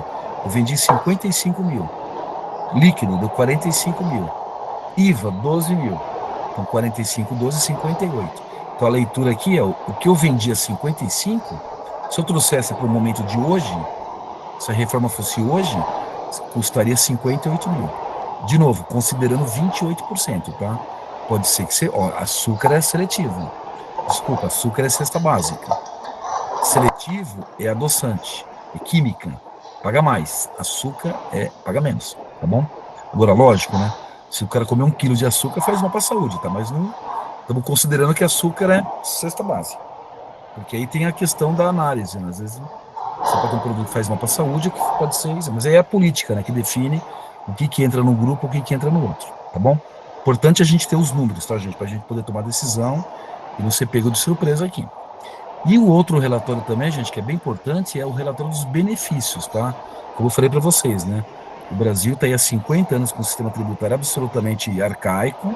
Eu vendi 55 mil. Líquido, deu 45 mil. IVA, 12 mil. Então, 45, 12, 58. Então, a leitura aqui é o que eu vendi a 55, se eu trouxesse para o momento de hoje, se a reforma fosse hoje, custaria 58 mil. De novo, considerando 28%, tá? Pode ser que você... Ó, açúcar é seletivo. Desculpa, açúcar é cesta básica. Seletivo é adoçante, é química, paga mais. Açúcar paga menos, tá bom? Agora, lógico, né? Se o cara comer 1 quilo de açúcar, faz mal para a saúde, tá? Mas não estamos considerando que açúcar é cesta básica. Porque aí tem a questão da análise, né? Às vezes você pode ter um produto que faz mal para a saúde, que pode ser isso. Mas aí é a política, né? Que define o que entra num grupo, o que entra no outro, tá bom? Importante a gente ter os números, tá, gente? Para a gente poder tomar decisão e não ser pego de surpresa aqui. E o outro relatório também, gente, que é bem importante, é o relatório dos benefícios, tá? Como eu falei para vocês, né? O Brasil está aí há 50 anos com um sistema tributário absolutamente arcaico,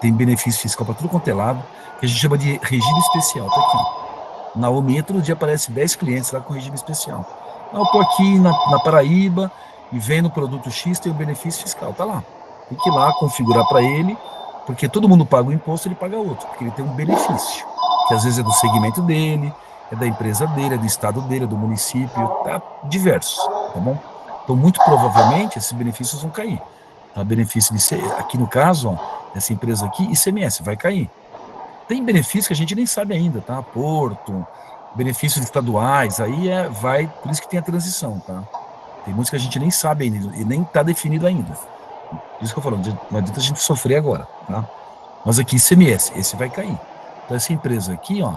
tem benefício fiscal para tudo quanto é lado, que a gente chama de regime especial, tá aqui. Na OMIE, todo dia aparece 10 clientes lá com regime especial. Eu estou aqui na Paraíba e vendo o produto X, tem o benefício fiscal, tá lá. Tem que ir lá configurar para ele, porque todo mundo paga o imposto, ele paga outro, porque ele tem um benefício, que às vezes é do segmento dele, é da empresa dele, é do estado dele, é do município, tá diversos, tá bom? Então, muito provavelmente, esses benefícios vão cair. Tá? Benefício aqui no caso, ó, essa empresa aqui, ICMS, vai cair. Tem benefícios que a gente nem sabe ainda, tá? Porto, benefícios estaduais, aí vai, por isso que tem a transição, tá? Tem muitos que a gente nem sabe ainda, e nem está definido ainda. Por isso que eu falo, não adianta a gente sofrer agora, tá? Mas aqui, ICMS, esse vai cair. Então, essa empresa aqui, ó,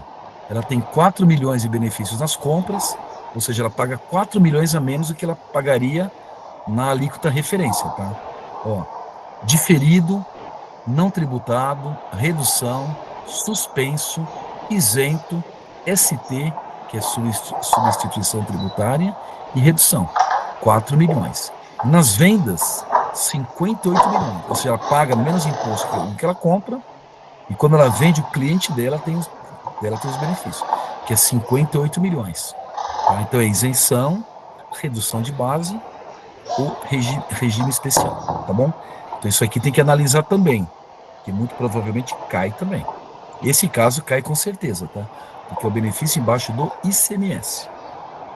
ela tem 4 milhões de benefícios nas compras, ou seja, ela paga 4 milhões a menos do que ela pagaria na alíquota referência, tá? Ó, diferido, não tributado, redução, suspenso, isento, ST, que é substituição tributária, e redução, 4 milhões. Nas vendas, 58 milhões. Ou seja, ela paga menos imposto do que ela compra, e quando ela vende, o cliente dela tem os benefícios, que é 58 milhões. Tá? Então é isenção, redução de base ou regime especial, tá bom? Então isso aqui tem que analisar também, que muito provavelmente cai também. Esse caso cai com certeza, tá? Porque é o benefício embaixo do ICMS.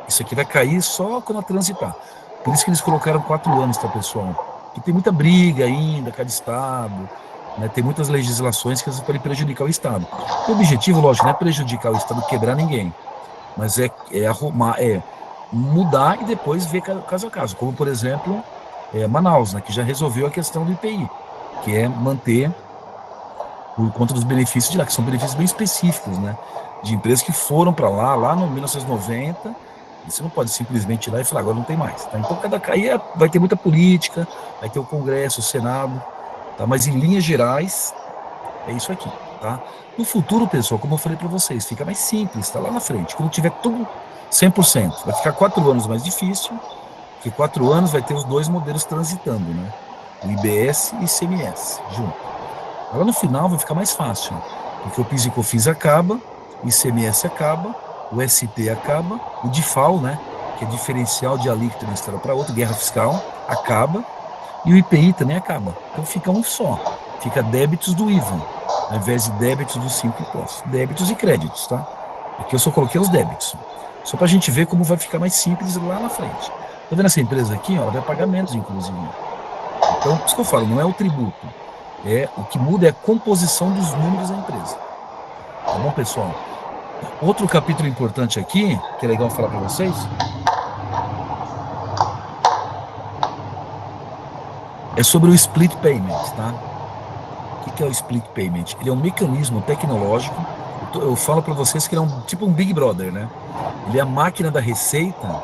Isso aqui vai cair só quando a transitar. Por isso que eles colocaram 4 anos, tá, pessoal? Porque tem muita briga ainda, cada estado, né? Tem muitas legislações que podem prejudicar o estado. O objetivo, lógico, não é prejudicar o estado, quebrar ninguém, mas arrumar, mudar e depois ver caso a caso. Como, por exemplo, Manaus, né, que já resolveu a questão do IPI, que é manter por conta dos benefícios de lá, que são benefícios bem específicos, né? De empresas que foram para lá no 1990, e você não pode simplesmente ir lá e falar, agora não tem mais. Tá? Então, aí vai ter muita política, vai ter o Congresso, o Senado, tá? Mas em linhas gerais, é isso aqui, tá? No futuro, pessoal, como eu falei para vocês, fica mais simples, tá lá na frente. Quando tiver tudo 100%, vai ficar 4 anos mais difícil, porque 4 anos vai ter os dois modelos transitando, né? O IBS e o ICMS junto. Agora no final vai ficar mais fácil, porque o PIS e COFINS acaba, o ICMS acaba, o ST acaba, o DIFAL, né, que é diferencial de alíquota de uma história para outra, guerra fiscal, acaba, e o IPI também acaba. Então fica um só, fica débitos do IVA, ao invés de débitos dos 5 impostos. Débitos e créditos, tá? Aqui eu só coloquei os débitos, só para a gente ver como vai ficar mais simples lá na frente. Tá vendo essa empresa aqui, ó, ela vai pagar menos, inclusive. Então, por isso que eu falo, não é o tributo. O que muda é a composição dos números da empresa. Tá bom, pessoal? Outro capítulo importante aqui, que é legal falar para vocês, é sobre o split payment, tá? O que é o split payment? Ele é um mecanismo tecnológico, eu falo para vocês que ele é tipo um Big Brother, né? Ele é a máquina da receita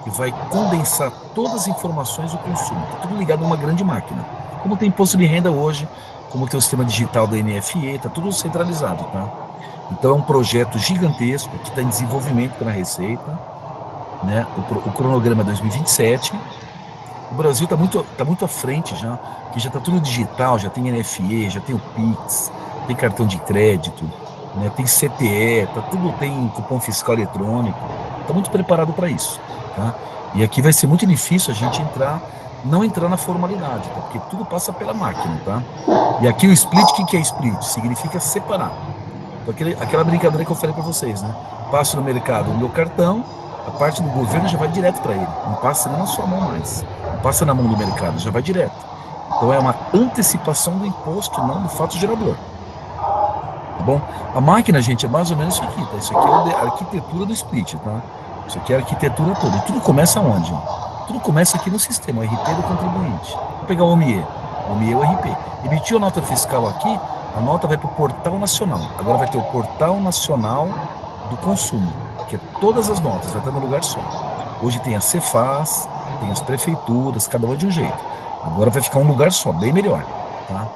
que vai condensar todas as informações do consumo. Tá tudo ligado a uma grande máquina. Como tem imposto de renda hoje, como tem o sistema digital da NFE, tá tudo centralizado, tá? Então é um projeto gigantesco que está em desenvolvimento pela Receita, né? O cronograma é 2027. O Brasil tá muito à frente já, que já está tudo digital, já tem NFE, já tem o Pix, tem cartão de crédito, né? Tem CTE, tem cupom fiscal eletrônico, está muito preparado para isso, tá? E aqui vai ser muito difícil a gente não entrar na formalidade, tá? Porque tudo passa pela máquina, tá? E aqui o split, o que é split? Significa separar. Então, aquela brincadeira que eu falei para vocês, né? Passo no mercado o meu cartão, a parte do governo já vai direto para ele, não passa nem na sua mão mais, não passa na mão do mercado, já vai direto. Então é uma antecipação do imposto, não do fato gerador. Tá bom? A máquina, gente, é mais ou menos isso aqui, tá? Isso aqui é a arquitetura do split, tá? Isso aqui é a arquitetura toda. E tudo começa onde? Tudo começa aqui no sistema, o RP do contribuinte. Vou pegar o OMIE. O OMIE é o RP. Emitiu a nota fiscal aqui, a nota vai para o Portal Nacional. Agora vai ter o Portal Nacional do Consumo, que é todas as notas, vai estar no lugar só. Hoje tem a Cefaz, tem as prefeituras, cada uma de um jeito. Agora vai ficar um lugar só, bem melhor, tá?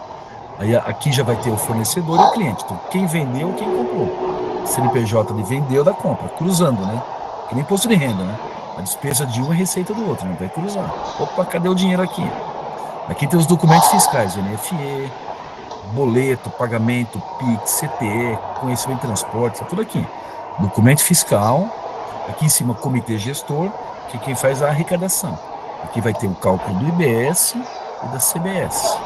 Aí aqui já vai ter o fornecedor e o cliente. Então, quem vendeu, quem comprou. CNPJ de vendeu da compra, cruzando, né? Que nem imposto de renda, né? A despesa de um é receita do outro, não vai cruzar. Opa, cadê o dinheiro aqui? Aqui tem os documentos fiscais, NFE, boleto, pagamento, PIX, CTE, conhecimento de transporte, tá tudo aqui. Documento fiscal, aqui em cima comitê gestor, que é quem faz a arrecadação. Aqui vai ter o cálculo do IBS e da CBS.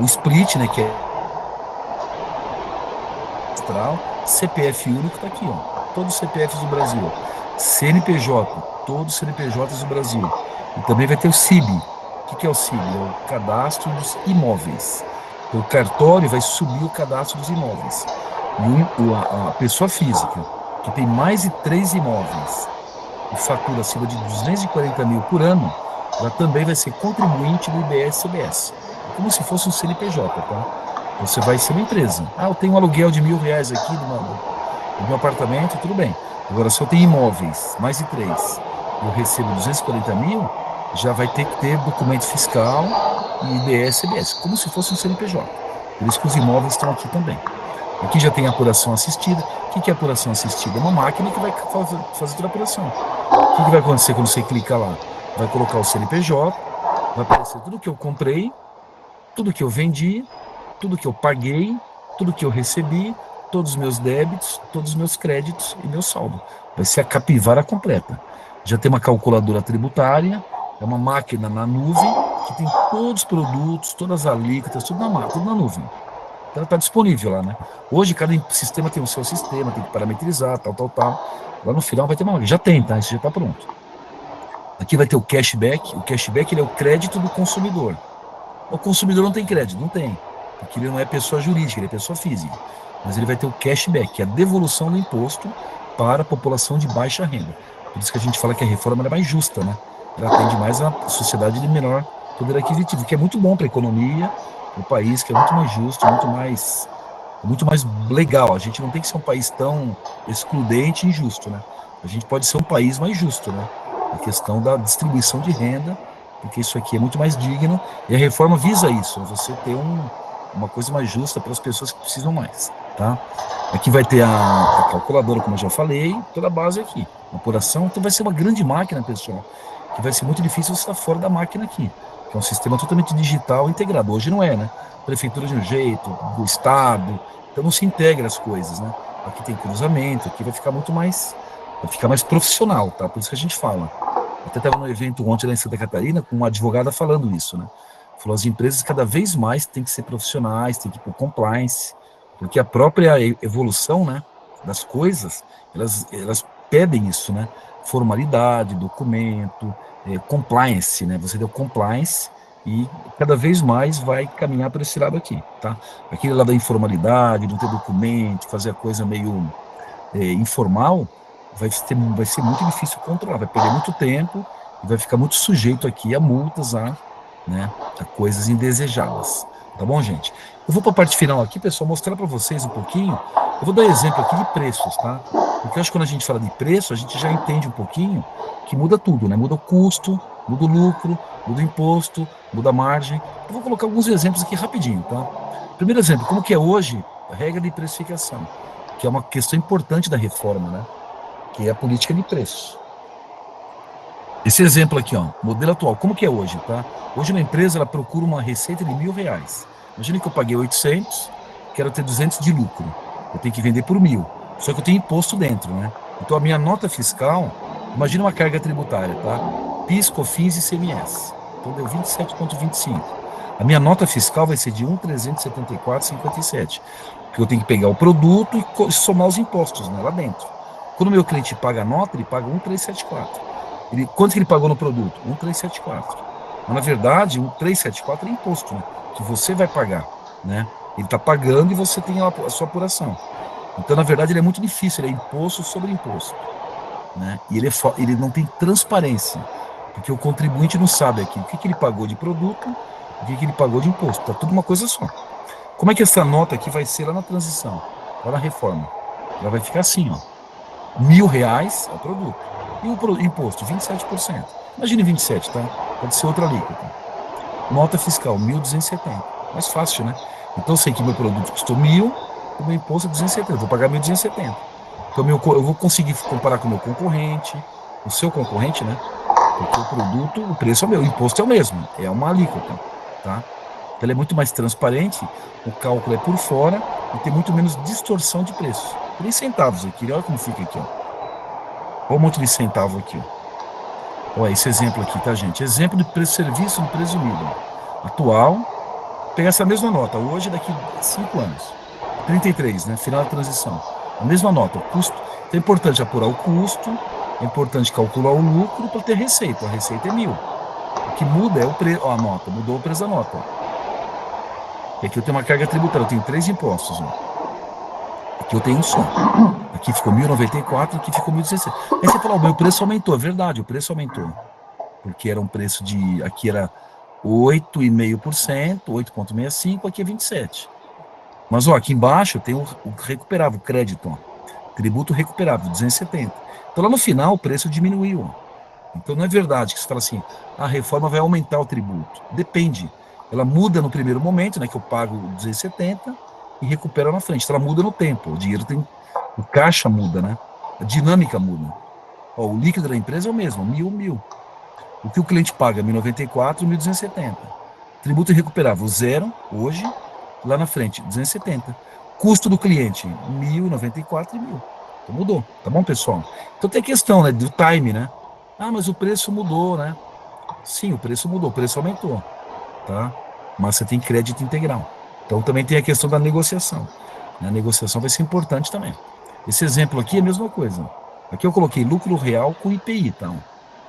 O split, né, que é CPF único, tá aqui, ó. todos os CPFs do Brasil. CNPJ, todos os CNPJs do Brasil. E também vai ter o CIB. O que é o CIB? É o cadastro dos imóveis. Então, o cartório vai subir o cadastro dos imóveis. E a pessoa física que tem mais de 3 imóveis e fatura acima de 240 mil por ano, ela também vai ser contribuinte do IBS-CBS. É como se fosse um CNPJ, tá? Você vai ser uma empresa. Ah, eu tenho um aluguel de R$ 1.000 aqui do meu apartamento, tudo bem. Agora, se eu tenho imóveis, mais de 3, e eu recebo 240 mil, já vai ter que ter documento fiscal e IBS-CBS, como se fosse um CNPJ. Por isso que os imóveis estão aqui também. Aqui já tem apuração assistida. O que é apuração assistida? É uma máquina que vai fazer toda a apuração. O que vai acontecer quando você clica lá? Vai colocar o CNPJ, vai aparecer tudo que eu comprei, tudo que eu vendi, tudo que eu paguei, tudo que eu recebi, todos os meus débitos, todos os meus créditos e meu saldo. Vai ser a capivara completa. Já tem uma calculadora tributária, é uma máquina na nuvem, que tem todos os produtos, todas as alíquotas, tudo na nuvem. Então ela está disponível lá, né? Hoje cada sistema tem o seu sistema, tem que parametrizar, tal. Lá no final vai ter uma máquina. Já tem, tá? Isso já está pronto. Aqui vai ter o cashback. O cashback ele é o crédito do consumidor. O consumidor não tem crédito, não tem. Porque ele não é pessoa jurídica, ele é pessoa física. Mas ele vai ter o cashback, que é a devolução do imposto para a população de baixa renda. Por isso que a gente fala que a reforma é mais justa, né? Ela atende mais a sociedade de menor poder aquisitivo, que é muito bom para a economia, para o país, que é muito mais justo, muito mais legal. A gente não tem que ser um país tão excludente e injusto, né? A gente pode ser um país mais justo, né? A questão da distribuição de renda, porque isso aqui é muito mais digno, e a reforma visa isso, você ter uma coisa mais justa para as pessoas que precisam mais, tá? Aqui vai ter a calculadora, como eu já falei, toda a base aqui, a apuração, então vai ser uma grande máquina, pessoal, que vai ser muito difícil você estar fora da máquina aqui, que é um sistema totalmente digital integrado. Hoje não é, né? Prefeitura de um jeito, do estado, então não se integra as coisas, né? Aqui tem cruzamento, aqui vai ficar mais profissional, tá? Por isso que a gente fala. Até estava no evento ontem lá em Santa Catarina com uma advogada falando isso, né? Falou, as empresas cada vez mais têm que ser profissionais, têm que ir por compliance, porque a própria evolução, né, das coisas, elas pedem isso, né? Formalidade, documento, compliance, né? Você deu compliance e cada vez mais vai caminhar para esse lado aqui, tá? Aquele lado da informalidade, não ter documento, fazer a coisa meio informal, vai ser muito difícil controlar, vai perder muito tempo e vai ficar muito sujeito aqui a multas, né, a coisas indesejadas. Tá bom, gente? Eu vou para a parte final aqui, pessoal, mostrar para vocês um pouquinho. Eu vou dar exemplo aqui de preços, tá? Porque eu acho que quando a gente fala de preço, a gente já entende um pouquinho que muda tudo, né? Muda o custo, muda o lucro, muda o imposto, muda a margem. Eu vou colocar alguns exemplos aqui rapidinho, tá? Primeiro exemplo, como que é hoje a regra de precificação, que é uma questão importante da reforma, né? Que é a política de preço. Esse exemplo aqui, ó, modelo atual, como que é hoje, tá? Hoje uma empresa, ela procura uma receita de R$ 1.000. Imagina que eu paguei 800, quero ter 200 de lucro. Eu tenho que vender por 1.000. Só que eu tenho imposto dentro, né? Então a minha nota fiscal, imagina uma carga tributária, tá? PIS, COFINS e ICMS. Então deu 27,25. A minha nota fiscal vai ser de 1.374,57. Porque eu tenho que pegar o produto e somar os impostos, né, lá dentro. Quando o meu cliente paga a nota, ele paga 1.374. Quanto que ele pagou no produto? 1.374. Mas, na verdade, 1.374 é imposto, né? Que você vai pagar, né? Ele está pagando e você tem a sua apuração. Então, na verdade, ele é muito difícil, ele é imposto sobre imposto, né? E ele não tem transparência, porque o contribuinte não sabe aqui o que ele pagou de produto, o que ele pagou de imposto. Está tudo uma coisa só. Como é que essa nota aqui vai ser lá na transição, lá na reforma? Ela vai ficar assim, ó. R$ 1.000 é o produto. E o imposto, 27%. Imagine 27%, tá? Pode ser outra alíquota. Nota fiscal, 1.270. Mais fácil, né? Então eu sei que meu produto custou 1.000, o meu imposto é 270. Eu vou pagar 1.270. Então eu vou conseguir comparar com o meu concorrente, o seu concorrente, né? Porque o produto, o preço é o meu, o imposto é o mesmo, é uma alíquota, tá? Então ele é muito mais transparente, o cálculo é por fora e tem muito menos distorção de preço. 3 centavos aqui, olha como fica aqui, ó. Olha o monte de centavo aqui, ó. Olha esse exemplo aqui, tá, gente? Exemplo de preço-serviço no presumido. Atual, pega essa mesma nota, hoje daqui 5 anos. 33, né? Final da transição. A mesma nota, o custo. Então é importante apurar o custo, é importante calcular o lucro para ter receita. A receita é 1.000. O que muda é o preço, a nota, mudou o preço da nota. E aqui eu tenho uma carga tributária, eu tenho 3 impostos. Aqui eu tenho um só. Aqui ficou 1.094, aqui ficou 1.016. Aí você fala, o meu preço aumentou. É verdade, o preço aumentou. Porque era um preço de, aqui era 8,5%, 8,65%, aqui é 27%. Mas, ó, aqui embaixo eu tenho o recuperável, o crédito, ó. Tributo recuperável, 270. Então, lá no final, o preço diminuiu, ó. Então, não é verdade que você fala assim, a reforma vai aumentar o tributo. Depende. Ela muda no primeiro momento, né, que eu pago 270 e recupero na frente. Então, ela muda no tempo. O dinheiro tem... O caixa muda, né? A dinâmica muda. Ó, o líquido da empresa é o mesmo, 1.000. O que o cliente paga? 1.094, 1.270. Tributo irrecuperável, zero, hoje, lá na frente, 270. Custo do cliente, 1.094 e 1.000. Então mudou, tá bom, pessoal? Então tem a questão, né, do time, né? Ah, mas o preço mudou, né? Sim, o preço mudou, o preço aumentou, tá? Mas você tem crédito integral. Então também tem a questão da negociação. A negociação vai ser importante também. Esse exemplo aqui é a mesma coisa. Aqui eu coloquei lucro real com IPI, tá?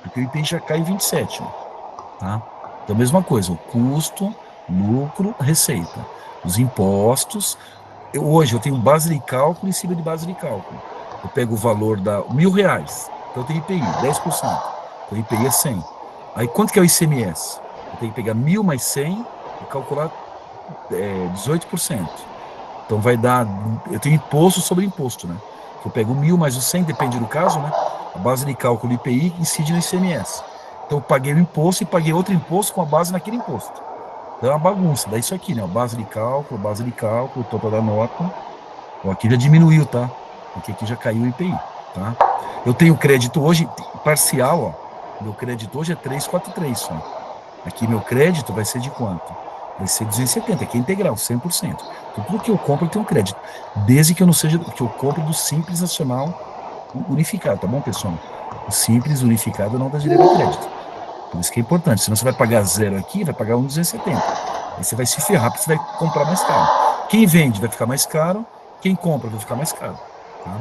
Porque o IPI já cai em 27, tá? Então, a mesma coisa, o custo, lucro, receita. Os impostos, hoje eu tenho base de cálculo em cima de base de cálculo. Eu pego o valor da R$ 1.000, então eu tenho IPI, 10%. Então, IPI é 100. Aí, quanto que é o ICMS? Eu tenho que pegar 1.000 mais 100 e calcular 18%. Então, vai dar... Eu tenho imposto sobre imposto, né? Eu pego 1.000 mais o 100, depende do caso, né? A base de cálculo IPI incide no ICMS. Então, eu paguei o imposto e paguei outro imposto com a base naquele imposto. Então, é uma bagunça. Daí isso aqui, né? Base de cálculo, total da nota. Ó, aqui já diminuiu, tá? Porque aqui já caiu o IPI, tá? Eu tenho crédito hoje, parcial, ó. Meu crédito hoje é 343 só. Aqui meu crédito vai ser de quanto? Vai ser 270, aqui é integral, 100%. Então, tudo que eu compro eu tenho crédito. Desde que eu não seja, que eu compre do Simples Nacional unificado, tá bom, pessoal? O Simples unificado não dá direito a crédito. Por isso que é importante. Senão você vai pagar zero aqui, vai pagar 1,270. Aí você vai se ferrar, porque você vai comprar mais caro. Quem vende vai ficar mais caro, quem compra vai ficar mais caro. Tá?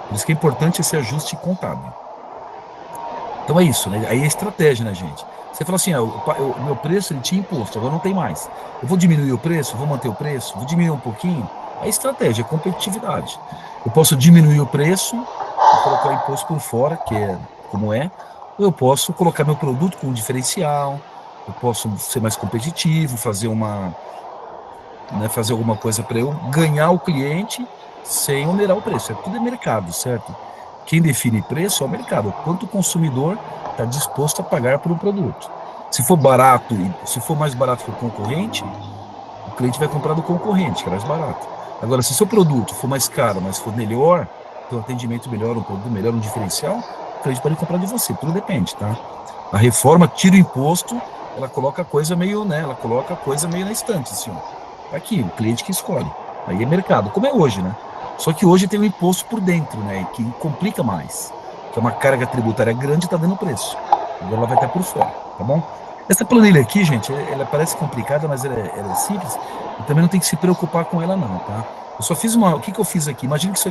Por isso que é importante esse ajuste contábil. Então é isso, né? Aí é estratégia, né, gente? Você fala assim, o meu preço ele tinha imposto, agora não tem mais. Eu vou diminuir o preço, vou manter o preço, vou diminuir um pouquinho. É estratégia, é competitividade. Eu posso diminuir o preço e colocar o imposto por fora, que é como é, ou eu posso colocar meu produto com um diferencial, eu posso ser mais competitivo, fazer fazer alguma coisa para eu ganhar o cliente sem onerar o preço. Tudo é mercado, certo? Quem define preço é o mercado, quanto o consumidor está disposto a pagar por um produto. Se for barato, se for mais barato que o concorrente, o cliente vai comprar do concorrente, que é mais barato. Agora, se o seu produto for mais caro, mas for melhor, tem um atendimento melhor, um produto melhor, um diferencial, o cliente pode comprar de você, tudo depende, tá? A reforma tira o imposto, ela coloca a coisa meio, né, ela coloca a coisa meio na estante, assim, ó. Tá aqui, o cliente que escolhe. Aí é mercado, como é hoje, né? Só que hoje tem um imposto por dentro, né, que complica mais. Que é uma carga tributária grande e tá dando preço. Agora ela vai estar por fora, tá bom? Essa planilha aqui, gente, ela parece complicada, mas ela é simples. E também não tem que se preocupar com ela, não, tá? Eu só fiz o que eu fiz aqui? Imagina que isso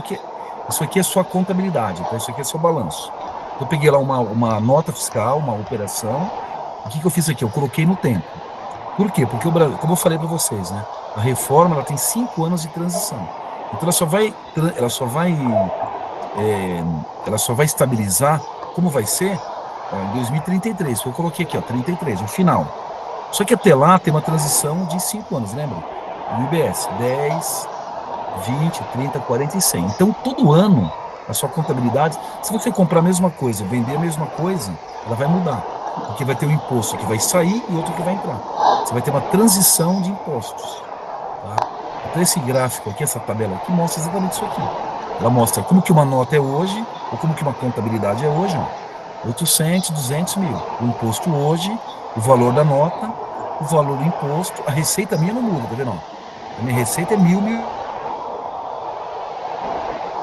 aqui é sua contabilidade, tá? Isso aqui é seu balanço. Eu peguei lá uma nota fiscal, uma operação. O que eu fiz aqui? Eu coloquei no tempo. Por quê? Porque o Brasil, como eu falei para vocês, né? A reforma ela tem 5 anos de transição. Então ela só vai estabilizar como vai ser em 2033. Eu coloquei aqui, ó, 33, o final. Só que até lá tem uma transição de 5 anos, lembra? O IBS, 10, 20, 30, 40 e 100. Então, todo ano, a sua contabilidade, se você comprar a mesma coisa, vender a mesma coisa, ela vai mudar. Porque vai ter um imposto que vai sair e outro que vai entrar. Você vai ter uma transição de impostos. Tá? Então, esse gráfico aqui, essa tabela aqui, mostra exatamente isso aqui. Ela mostra como que uma nota é hoje, ou como que uma contabilidade é hoje, ó. 800, 200 mil. O imposto hoje, o valor da nota, o valor do imposto, a receita minha não muda, tá vendo? A minha receita é 1.000.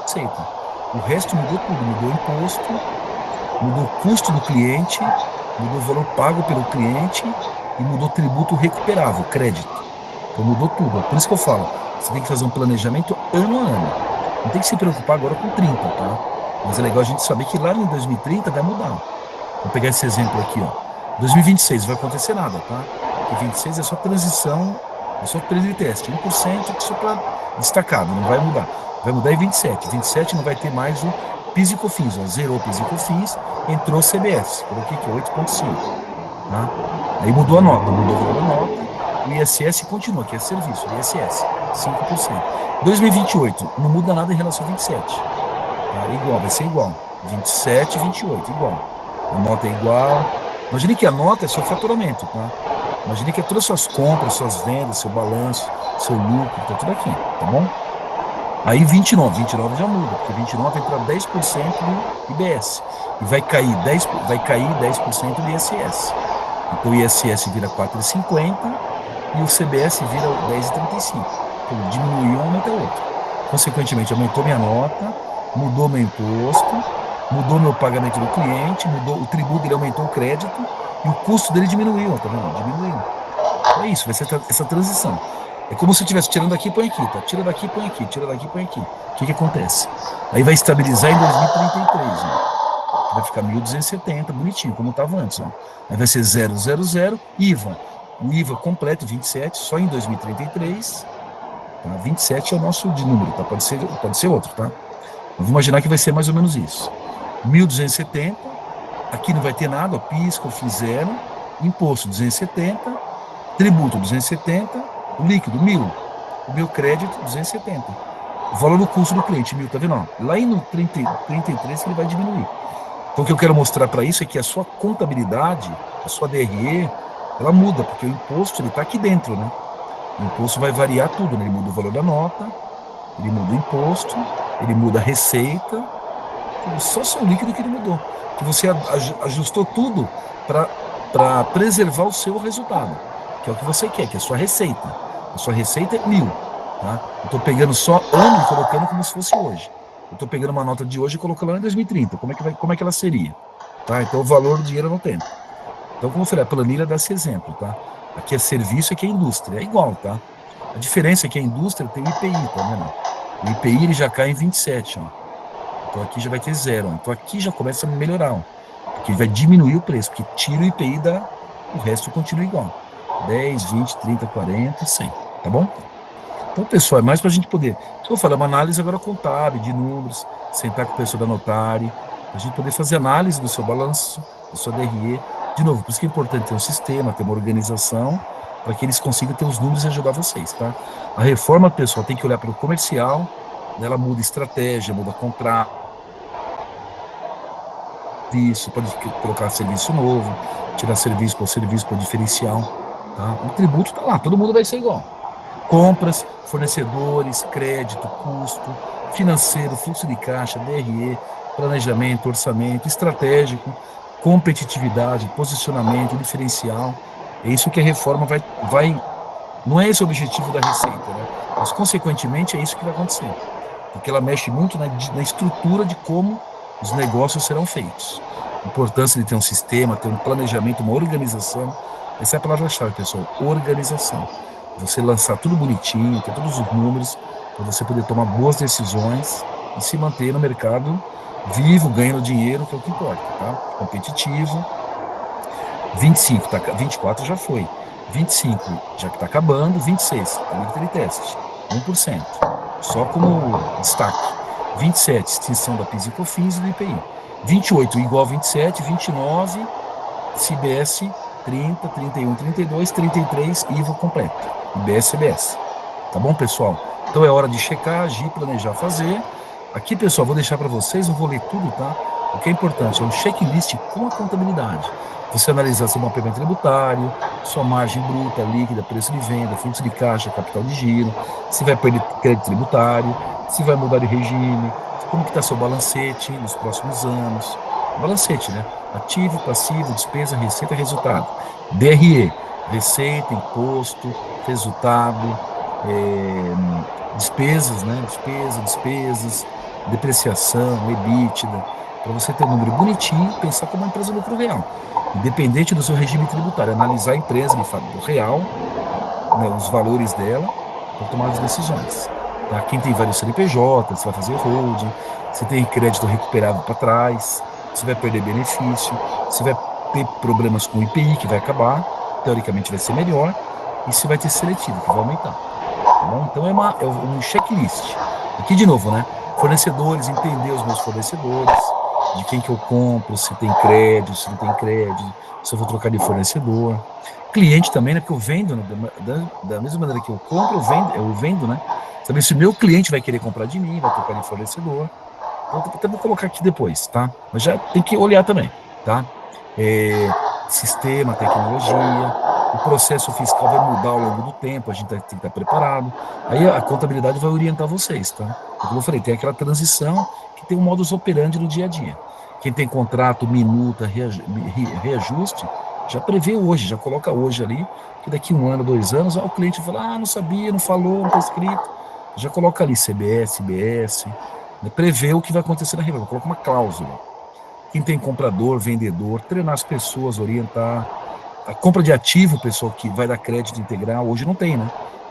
Receita. O resto mudou tudo, mudou o imposto, mudou o custo do cliente, mudou o valor pago pelo cliente e mudou o tributo recuperável, crédito. Então mudou tudo. Por isso que eu falo, você tem que fazer um planejamento ano a ano. Não tem que se preocupar agora com 30, tá? Mas é legal a gente saber que lá em 2030 vai mudar. Vou pegar esse exemplo aqui, ó. 2026 não vai acontecer nada, tá? Porque 26 é só transição, é só período de teste. 1% que só para destacado, não vai mudar. Vai mudar em 27. 27 não vai ter mais o PIS e COFINS, ó. Zerou o PIS e COFINS, entrou o CBS. Coloquei aqui, 8,5. Tá? Aí mudou a nota, mudou o valor da nota. O ISS continua, que é serviço, o ISS, 5%. 2028, não muda nada em relação a 27. Tá? É igual, vai ser igual. 27 e 28, igual. A nota é igual. Imagine que a nota é seu faturamento, tá? Imagine que é todas as suas compras, suas vendas, seu balanço, seu lucro, tá tudo aqui, tá bom? Aí 29 já muda, porque 29 entra 10% do IBS. E vai cair 10% do ISS. Então o ISS vira 4,50 e o CBS vira 10,35. Então diminuiu, aumenta outro. Consequentemente, aumentou minha nota, mudou meu imposto, mudou meu pagamento do cliente, mudou o tributo, ele aumentou o crédito e o custo dele diminuiu, tá vendo? Diminuiu. É isso, vai ser essa transição. É como se eu estivesse tirando daqui e põe aqui, tá? Tira daqui, põe aqui, tira daqui, põe aqui. O que acontece? Aí vai estabilizar em 2033, ó. Vai ficar 1.270, bonitinho, como estava antes, ó. Aí vai ser 000, IVA. O IVA completo, 27, só em 2033. Tá? 27 é o nosso de número, tá? Pode ser outro, tá? Vamos imaginar que vai ser mais ou menos isso. 1.270, aqui não vai ter nada, ó, PIS, COFINS 0, imposto 270, tributo 270, o líquido 1.000, o meu crédito 270. O valor do custo do cliente 1.000, tá vendo? Ó, lá no 33 ele vai diminuir. Então o que eu quero mostrar para isso é que a sua contabilidade, a sua DRE, ela muda, porque o imposto ele está aqui dentro, né? O imposto vai variar tudo, né? Ele muda o valor da nota, ele muda o imposto, ele muda a receita, só seu líquido que ele mudou. Que você ajustou tudo para preservar o seu resultado, que é o que você quer, que é a sua receita. A sua receita é 1.000, tá? Eu estou pegando só ano e colocando como se fosse hoje. Eu estou pegando uma nota de hoje e colocando lá em 2030. Como é que ela seria? Tá? Então o valor do dinheiro não tem. Então, como eu falei, a planilha dá esse exemplo, tá? Aqui é serviço, aqui é indústria. É igual, tá? A diferença é que a indústria tem o IPI, tá vendo? O IPI ele já cai em 27, ó. Então aqui já vai ter 0. Ó. Então aqui já começa a melhorar, ó. Porque vai diminuir o preço, porque tira o IPI o resto continua igual. 10, 20, 30, 40, 100, tá bom? Então, pessoal, é mais para a gente poder... Eu vou falar uma análise agora contábil, de números, sentar com o pessoal da Notari, para a gente poder fazer análise do seu balanço, do seu DRE. De novo, por isso que é importante ter um sistema, ter uma organização, para que eles consigam ter os números e ajudar vocês, tá? A reforma, pessoal, tem que olhar para o comercial, ela muda estratégia, muda contrato, isso, pode colocar serviço novo, tirar serviço para diferencial, tá? O tributo está lá, todo mundo vai ser igual. Compras, fornecedores, crédito, custo, financeiro, fluxo de caixa, DRE, planejamento, orçamento, estratégico, competitividade, posicionamento, diferencial. É isso que a reforma vai não é esse o objetivo da Receita, né? Mas, consequentemente, é isso que vai acontecer. Porque ela mexe muito na estrutura de como os negócios serão feitos. A importância de ter um sistema, ter um planejamento, uma organização. Essa é a palavra-chave, pessoal, organização. Você lançar tudo bonitinho, ter todos os números, para você poder tomar boas decisões e se manter no mercado vivo, ganhando dinheiro, que é o que importa, tá? Competitivo. 25, 24 já foi. 25 já que está acabando. 26, a líquida de teste, 1%. Só como destaque. 27, extinção da PIS e COFINS e do IPI. 28, igual a 27. 29, CBS 30, 31, 32, 33, IVA completo. IBS, CBS. Tá bom, pessoal? Então é hora de checar, agir, planejar, fazer. Aqui, pessoal, vou deixar para vocês, não vou ler tudo, tá? O que é importante é um checklist com a contabilidade. Você analisar seu mapeamento tributário, sua margem bruta, líquida, preço de venda, fluxo de caixa, capital de giro, se vai perder crédito tributário, se vai mudar de regime, como que está seu balancete nos próximos anos. Balancete, né? Ativo, passivo, despesa, receita, resultado. DRE, receita, imposto, resultado, despesas, né? Despesas, depreciação, EBITDA, para você ter um número bonitinho e pensar como uma empresa lucro real. Independente do seu regime tributário, analisar a empresa de fato real, né, os valores dela, para tomar as decisões. Tá? Quem tem vários CNPJ, você vai fazer holding, você tem crédito recuperado para trás, você vai perder benefício, você vai ter problemas com o IPI, que vai acabar, teoricamente vai ser melhor, e você vai ter seletivo, que vai aumentar. Tá bom? Então é um checklist. Aqui de novo, né? Fornecedores, entender os meus fornecedores, de quem que eu compro, se tem crédito, se não tem crédito, se eu vou trocar de fornecedor. Cliente também, né? Porque eu vendo, né? Da mesma maneira que eu compro, eu vendo, né? Saber se o meu cliente vai querer comprar de mim, vai trocar de fornecedor. Então, até vou colocar aqui depois, tá? Mas já tem que olhar também, tá? Sistema, tecnologia, o processo fiscal vai mudar ao longo do tempo, a gente tem que estar preparado. Aí a contabilidade vai orientar vocês, tá? Como eu falei, tem aquela transição que tem um modus operandi no dia a dia. Quem tem contrato, minuta, reajuste, já prevê hoje, já coloca hoje ali, que daqui 1 ano, 2 anos, o cliente fala, não sabia, não falou, não está escrito. Já coloca ali CBS, IBS, né, prevê o que vai acontecer na reunião, coloca uma cláusula. Quem tem comprador, vendedor, treinar as pessoas, orientar. A compra de ativo, pessoal, que vai dar crédito integral, hoje não tem, né?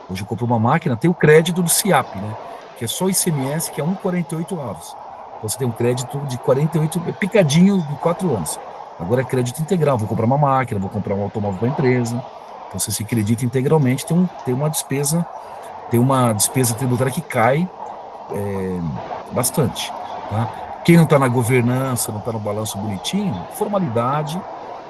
Hoje eu compro uma máquina, tem o crédito do CIAP, né? Que é só ICMS, que é 1,48 avos. Então você tem um crédito de 48, picadinho de 4 anos. Agora é crédito integral, vou comprar uma máquina, vou comprar um automóvel para a empresa. Então você se acredita integralmente, tem uma despesa tributária que cai bastante, tá? Quem não está na governança, não está no balanço bonitinho, formalidade,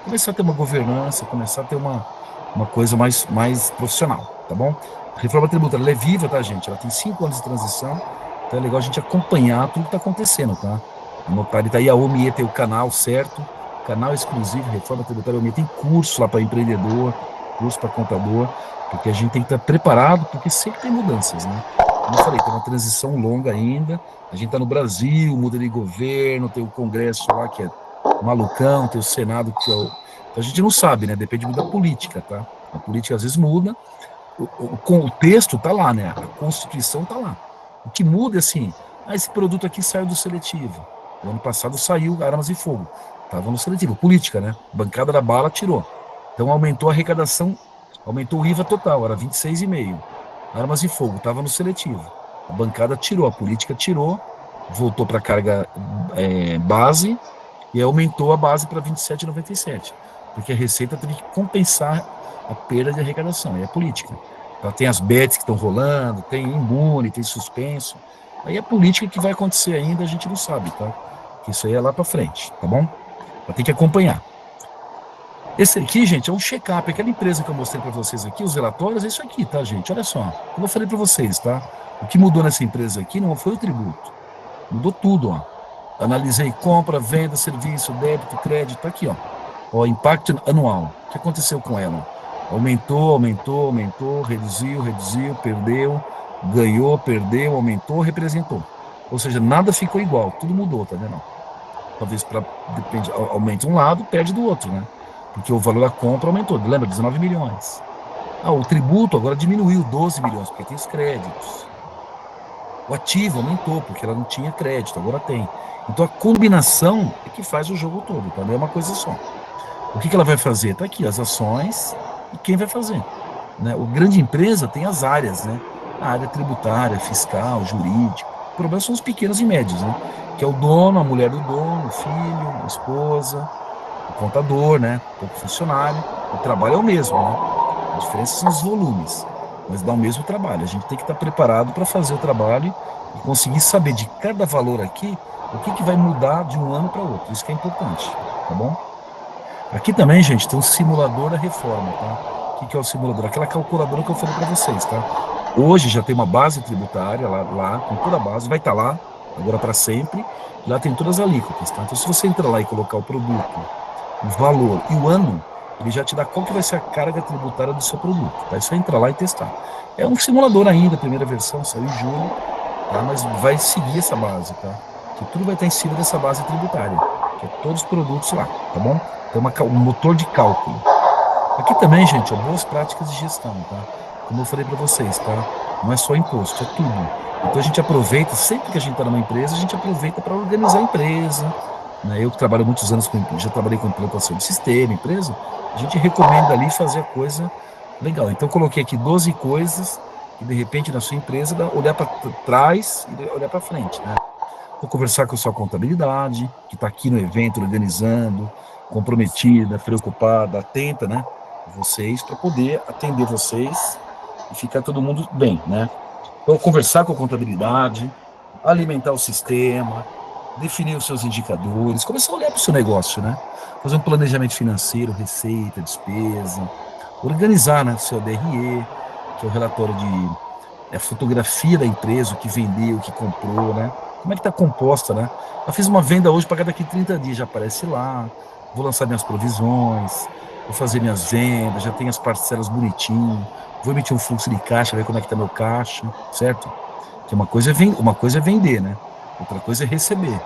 começar a ter uma governança, começar a ter uma coisa mais profissional, tá bom? A reforma tributária, ela é viva, tá, gente? Ela tem 5 anos de transição, então é legal a gente acompanhar tudo que está acontecendo, tá? Anotar, tá aí a OMIE tem o canal certo, canal exclusivo, Reforma Tributária OMIE, tem curso lá para empreendedor, curso para contador, porque a gente tem que estar preparado, porque sempre tem mudanças, né? Como eu falei, tem uma transição longa ainda, a gente está no Brasil, muda de governo, tem o Congresso lá que é malucão, tem o Senado que é o... Então a gente não sabe, né? Depende muito da política, tá? A política às vezes muda, o texto tá lá, né? A Constituição tá lá. O que muda é assim, esse produto aqui saiu do seletivo. O ano passado saiu armas e fogo. Tava no seletivo, política, né? Bancada da bala tirou. Então aumentou a arrecadação, aumentou o IVA total, era 26,5. Armas e fogo, tava no seletivo. A bancada tirou, a política tirou, voltou para a carga base e aumentou a base para 27,97. Porque a Receita teve que compensar a perda de arrecadação, é a política. Então, tem as bets que estão rolando, tem imune, tem suspenso. Aí a política que vai acontecer ainda, a gente não sabe, tá? Isso aí é lá para frente, tá bom? Vai ter que acompanhar. Esse aqui, gente, é um check-up. Aquela empresa que eu mostrei para vocês aqui, os relatórios, é isso aqui, tá, gente? Olha só. Como eu falei para vocês, tá? O que mudou nessa empresa aqui não foi o tributo. Mudou tudo, ó. Analisei compra, venda, serviço, débito, crédito, tá aqui, ó. Ó, impacto anual. O que aconteceu com ela? Aumentou, reduziu, perdeu, ganhou, perdeu, aumentou, representou. Ou seja, nada ficou igual, tudo mudou, tá vendo? Talvez aumente um lado, perde do outro, né? Porque o valor da compra aumentou, lembra? 19 milhões. O tributo agora diminuiu 12 milhões, porque tem os créditos. O ativo aumentou, porque ela não tinha crédito, agora tem. Então a combinação é que faz o jogo todo, tá? Não é uma coisa só. O que ela vai fazer? Tá aqui, as ações e quem vai fazer. Né? O grande empresa tem as áreas, né? A área tributária, fiscal, jurídico. O problema são os pequenos e médios, né? Que é o dono, a mulher do dono, o filho, a esposa, o contador, né? O funcionário. O trabalho é o mesmo, né? A diferença são os volumes, mas dá o mesmo trabalho. A gente tem que estar preparado para fazer o trabalho e conseguir saber de cada valor aqui o que vai mudar de um ano para outro. Isso que é importante, tá bom? Aqui também, gente, tem um simulador da reforma, tá? O que é o simulador? Aquela calculadora que eu falei para vocês, tá? Hoje já tem uma base tributária lá com toda a base, vai estar lá, agora para sempre, lá tem todas as alíquotas, tá? Então, se você entrar lá e colocar o produto, o valor e o ano, ele já te dá qual que vai ser a carga tributária do seu produto, tá? É só entrar lá e testar. É um simulador ainda, a primeira versão saiu em julho, tá? Mas vai seguir essa base, tá? Que tudo vai estar em cima dessa base tributária, que é todos os produtos lá, tá bom? Tem um motor de cálculo. Aqui também, gente, ó, boas práticas de gestão, tá? Como eu falei para vocês, tá? Não é só imposto, é tudo. Então a gente aproveita, sempre que a gente está numa empresa, a gente aproveita para organizar a empresa. Né? Eu que trabalho muitos anos, já trabalhei com implantação de sistema, empresa, a gente recomenda ali fazer a coisa legal. Então eu coloquei aqui 12 coisas e de repente na sua empresa olhar para trás e olhar para frente, né? Vou conversar com a sua contabilidade, que está aqui no evento organizando, comprometida, preocupada, atenta, né? Vocês, para poder atender vocês e ficar todo mundo bem, né? Então, conversar com a contabilidade, alimentar o sistema, definir os seus indicadores, começar a olhar para o seu negócio, né? Fazer um planejamento financeiro, receita, despesa, organizar, né, o seu DRE, que é o relatório de fotografia da empresa, o que vendeu, o que comprou, né? Como é que está composta, né? Eu fiz uma venda hoje, pagar daqui 30 dias, já aparece lá, vou lançar minhas provisões, vou fazer minhas vendas, já tenho as parcelas bonitinho, vou emitir um fluxo de caixa, ver como é que está meu caixa, certo? Que uma coisa é vender, né? Outra coisa é receber.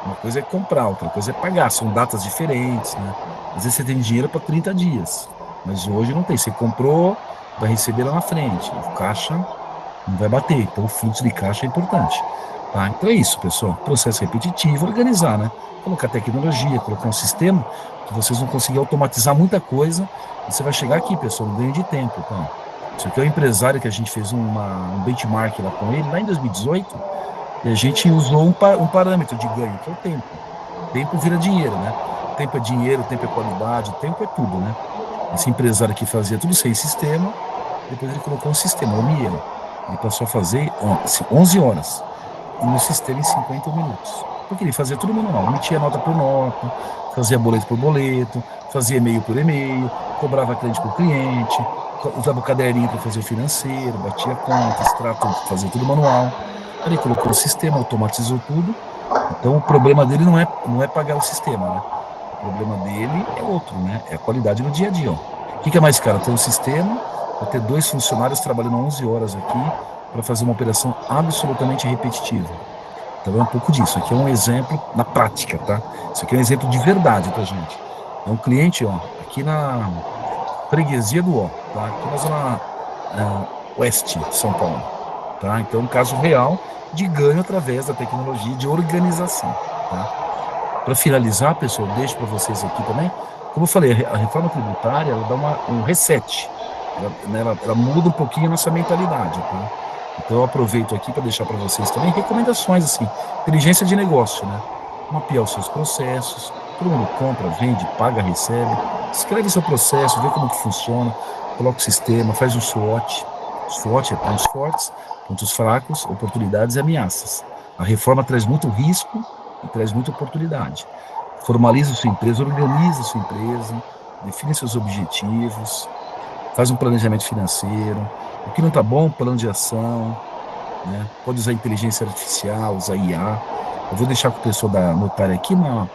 Uma coisa é comprar, outra coisa é pagar. São datas diferentes, né? Às vezes você tem dinheiro para 30 dias, mas hoje não tem. Você comprou, vai receber lá na frente. O caixa não vai bater, então o fluxo de caixa é importante. Tá? Então é isso, pessoal. Processo repetitivo, organizar, né? Colocar tecnologia, colocar um sistema que vocês vão conseguir automatizar muita coisa e você vai chegar aqui, pessoal, no ganho de tempo. Tá? Isso aqui é um empresário que a gente fez um benchmark lá com ele, lá em 2018, e a gente usou um parâmetro de ganho, que é o tempo. Tempo vira dinheiro, né? Tempo é dinheiro, tempo é qualidade, tempo é tudo, né? Esse empresário que fazia tudo sem sistema, depois ele colocou um sistema, o Miele. Ele passou a fazer 11 horas, e no sistema em 50 minutos. Porque ele fazia tudo manual, emitia nota por nota, fazia boleto por boleto, fazia e-mail por e-mail, cobrava cliente por cliente, usava o caderninho para fazer o financeiro, batia conta, extrato, fazia tudo manual. Ele colocou o sistema, automatizou tudo. Então o problema dele não é pagar o sistema, né? O problema dele é outro, né? É a qualidade no dia a dia. Ó. O que é mais caro? Ter um sistema, ou ter 2 funcionários trabalhando 11 horas aqui para fazer uma operação absolutamente repetitiva. Então é um pouco disso. Aqui é um exemplo na prática, tá? Isso aqui é um exemplo de verdade, tá, gente? É um cliente, ó, aqui na freguesia do Ó, tá? Aqui na zona oeste de São Paulo, tá? Então é um caso real de ganho através da tecnologia de organização, tá? Para finalizar, pessoal, deixo para vocês aqui também. Como eu falei, a reforma tributária, ela dá um reset. Ela muda um pouquinho a nossa mentalidade, tá? Então eu aproveito aqui para deixar para vocês também recomendações, assim, inteligência de negócio, né? Mapear os seus processos, todo mundo compra, vende, paga, recebe, escreve seu processo, vê como que funciona, coloca o sistema, faz um SWOT. SWOT é pontos fortes, pontos fracos, oportunidades e ameaças. A reforma traz muito risco e traz muita oportunidade. Formaliza sua empresa, organiza sua empresa, define seus objetivos, faz um planejamento financeiro. O que não está bom, plano de ação, né? Pode usar inteligência artificial, usar IA. Eu vou deixar com o pessoal da notária aqui no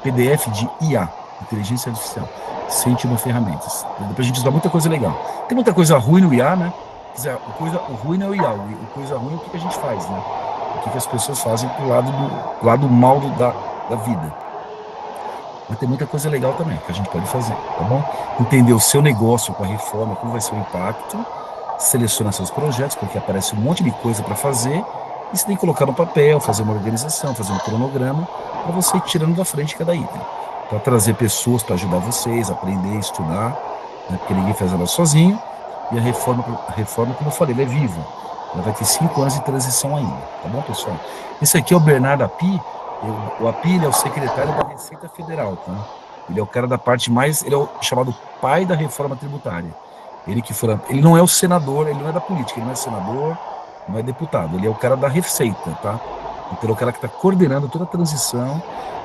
PDF de IA, inteligência artificial, 101 ferramentas. Depois a gente usa muita coisa legal. Tem muita coisa ruim no IA, né? Quer dizer, o ruim não é o IA, a coisa ruim é o que a gente faz, né? O que as pessoas fazem pro lado mal da vida. Mas tem muita coisa legal também que a gente pode fazer, tá bom? Entender o seu negócio com a reforma, como vai ser o impacto, selecionar seus projetos, porque aparece um monte de coisa para fazer, e você tem que colocar no papel, fazer uma organização, fazer um cronograma, para você ir tirando da frente cada item. Para trazer pessoas para ajudar vocês, aprender, estudar, né? Porque ninguém faz ela sozinho, e a reforma, como eu falei, ela é viva. Ela vai ter 5 anos de transição ainda, tá bom, pessoal? Esse aqui é o Bernardo Api. O Api, ele é o secretário da Receita Federal, tá? Ele é o cara da parte mais, ele é o chamado pai da reforma tributária. Ele não é o senador, ele não é da política, ele não é senador, não é deputado, ele é o cara da Receita, tá? Então ele é o cara que está coordenando toda a transição,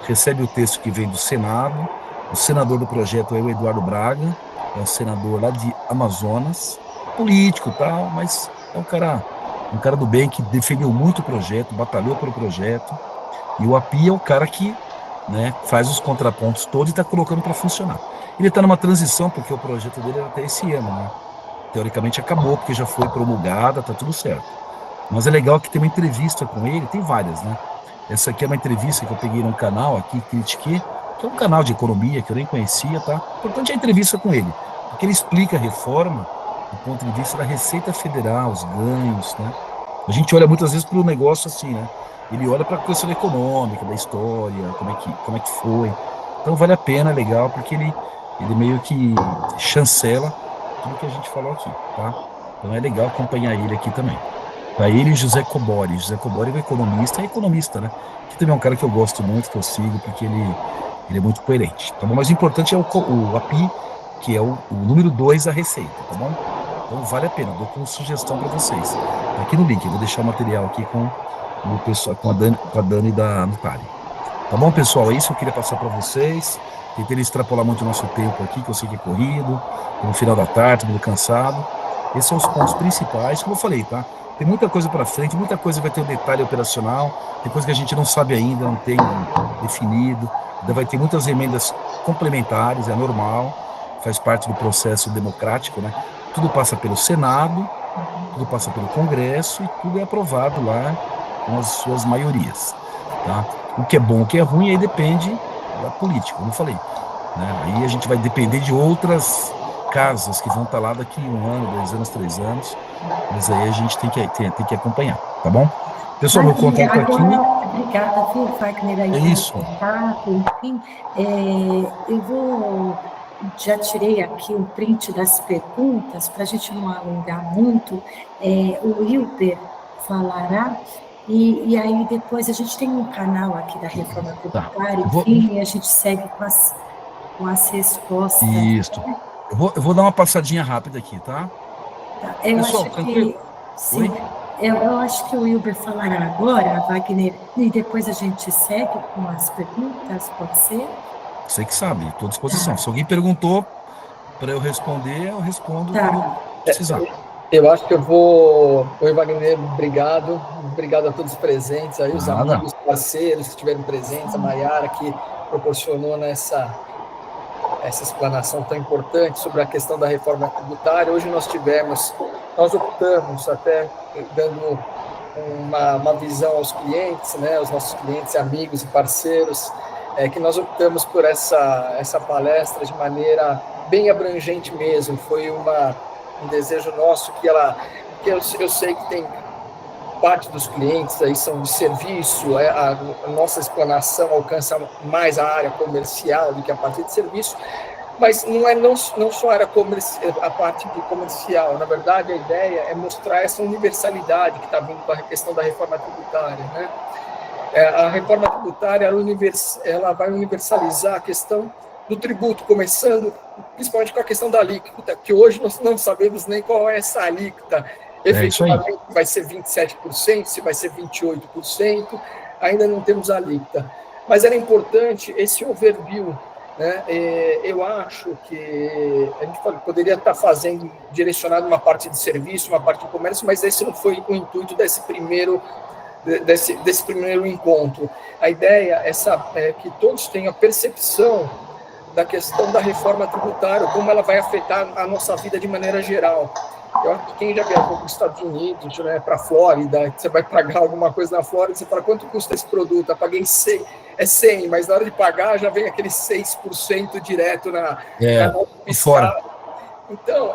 recebe o texto que vem do Senado, o senador do projeto é o Eduardo Braga, é um senador lá de Amazonas, político, tá? Mas é um cara do bem que defendeu muito o projeto, batalhou pelo projeto. E o API é o cara que, né, faz os contrapontos todos e está colocando para funcionar. Ele está numa transição, porque o projeto dele era até esse ano, né? Teoricamente acabou, porque já foi promulgada, está tudo certo. Mas é legal que tem uma entrevista com ele, tem várias, né? Essa aqui é uma entrevista que eu peguei num canal aqui, Critiquei, que é um canal de economia que eu nem conhecia, tá? Importante é a entrevista com ele, porque ele explica a reforma do ponto de vista da Receita Federal, os ganhos, né? A gente olha muitas vezes para o negócio assim, né? Ele olha para a questão econômica, da história, como é que foi. Então vale a pena, é legal, porque ele meio que chancela tudo que a gente falou aqui, tá? Então é legal acompanhar ele aqui também. Para ele e José Cobori. José Cobori é um economista, né? Que também é um cara que eu gosto muito, que eu sigo, porque ele é muito coerente, tá bom? Mas o importante é o API, que é o número 2 da receita, tá bom? Então vale a pena, eu dou como sugestão para vocês. Tá aqui no link, eu vou deixar o material aqui com o pessoal, com a Dani da Nutari. Tá bom, pessoal? É isso que eu queria passar para vocês. Tentei extrapolar muito o nosso tempo aqui, que eu sei que é corrido, no final da tarde, muito cansado. Esses são os pontos principais, como eu falei, tá? Tem muita coisa para frente, muita coisa vai ter o detalhe operacional, tem coisa que a gente não sabe ainda, não tem definido, ainda vai ter muitas emendas complementares, é normal, faz parte do processo democrático, né? Tudo passa pelo Senado, tudo passa pelo Congresso e tudo é aprovado lá com as suas maiorias, tá? O que é bom, o que é ruim, aí depende da política, como eu falei, né? Aí a gente vai depender de outras casas que vão estar lá daqui 1 ano, 2 anos, 3 anos, mas aí a gente tem que acompanhar, tá bom? Pessoal, meu
Wagner,
contato aqui
agora, obrigada, viu, Wagner, aí
é
pelo
isso.
contato, enfim, já tirei aqui um print das perguntas, para a gente não alongar muito, o Wilber falará, e aí depois a gente tem um canal aqui da Reforma
Tá.
Tributária,
Eu vou,
enfim, e a gente segue com as respostas.
isso. Eu vou dar uma passadinha rápida aqui, tá?
Eu
Pessoal,
acho que,
tranquilo?
sim,
Oi?
eu acho que o Wilber falará agora, Wagner, e depois a gente segue com as perguntas, pode ser?
Você que sabe, estou à disposição. Se
Tá,
alguém perguntou para eu responder, eu respondo quando
tá.
precisar.
Eu acho que eu vou. Oi, Wagner, obrigado. Obrigado a todos os presentes, aí, os
Nada.
amigos, parceiros que estiveram presentes, a Maiara, que proporcionou essa explanação tão importante sobre a questão da reforma tributária. Hoje nós optamos, até dando uma visão aos clientes, né, aos nossos clientes, amigos e parceiros, que nós optamos por essa palestra de maneira bem abrangente mesmo. Foi um desejo nosso que eu sei que tem parte dos clientes aí são de serviço, a nossa explanação alcança mais a área comercial do que a parte de serviço, mas não só a parte de comercial. Na verdade, a ideia é mostrar essa universalidade que está vindo com a questão da reforma tributária, né? A reforma tributária ela vai universalizar a questão do tributo, começando principalmente com a questão da alíquota, que hoje nós não sabemos nem qual é essa alíquota.
É isso aí.
Efetivamente vai ser 27%, se vai ser 28%, ainda não temos alíquota. Mas era importante esse overview, né? Eu acho que a gente poderia estar direcionado uma parte de serviço, uma parte de comércio, mas esse não foi o intuito desse primeiro encontro. A ideia é que todos tenham a percepção da questão da reforma tributária, como ela vai afetar a nossa vida de maneira geral. Eu acho que quem já viajou para os Estados Unidos, né, para a Flórida, você vai pagar alguma coisa na Flórida, você fala, quanto custa esse produto? Eu paguei 100, mas na hora de pagar já vem aquele 6% direto na nota fiscal.
Fora.
Então,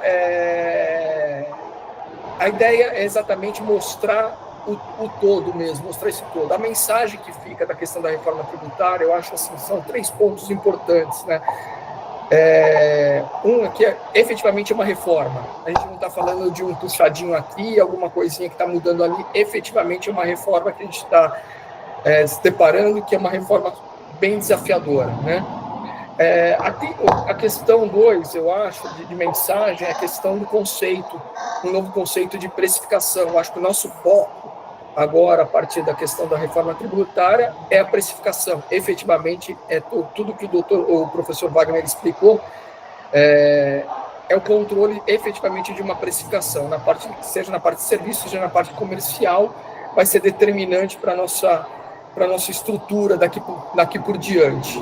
a ideia é exatamente mostrar o todo mesmo, mostrar esse todo. A mensagem que fica da questão da reforma tributária, eu acho assim, são 3 pontos importantes, né? Um que efetivamente é uma reforma. A gente não está falando de um puxadinho aqui, alguma coisinha que está mudando ali. Efetivamente é uma reforma que a gente está se deparando, que é uma reforma bem desafiadora, né? A questão 2, eu acho, de mensagem, é a questão do conceito, um novo conceito de precificação. Eu acho que o nosso foco agora, a partir da questão da reforma tributária, é a precificação. Efetivamente, tudo que o professor Wagner explicou, é o controle efetivamente de uma precificação, seja na parte de serviço, seja na parte comercial, vai ser determinante para a nossa estrutura daqui por diante.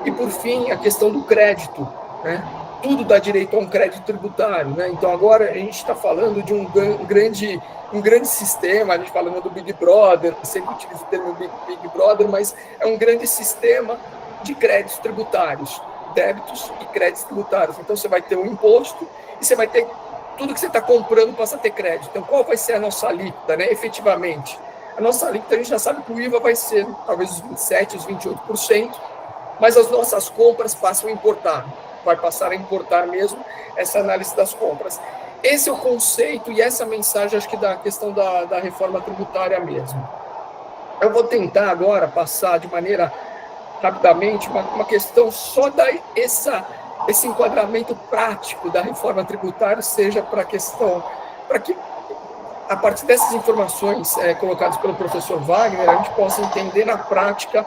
E, por fim, a questão do crédito, né? Tudo dá direito a um crédito tributário, né? Então, agora a gente está falando de um grande sistema, a gente falando do Big Brother, sempre utilizo o termo Big Brother, mas é um grande sistema de créditos tributários, débitos e créditos tributários. Então, você vai ter um imposto e você vai ter tudo que você está comprando passa a ter crédito. Então, qual vai ser a nossa alíquota, né? Efetivamente, a nossa alíquota, a gente já sabe que o IVA vai ser talvez os 27%, os 28%, mas as nossas compras vai passar a importar mesmo essa análise das compras. esse é o conceito e essa mensagem, acho que da questão da reforma tributária mesmo. Eu vou tentar agora passar de maneira rapidamente uma questão só esse enquadramento prático da reforma tributária, seja para que a partir dessas informações colocadas pelo professor Wagner, a gente possa entender na prática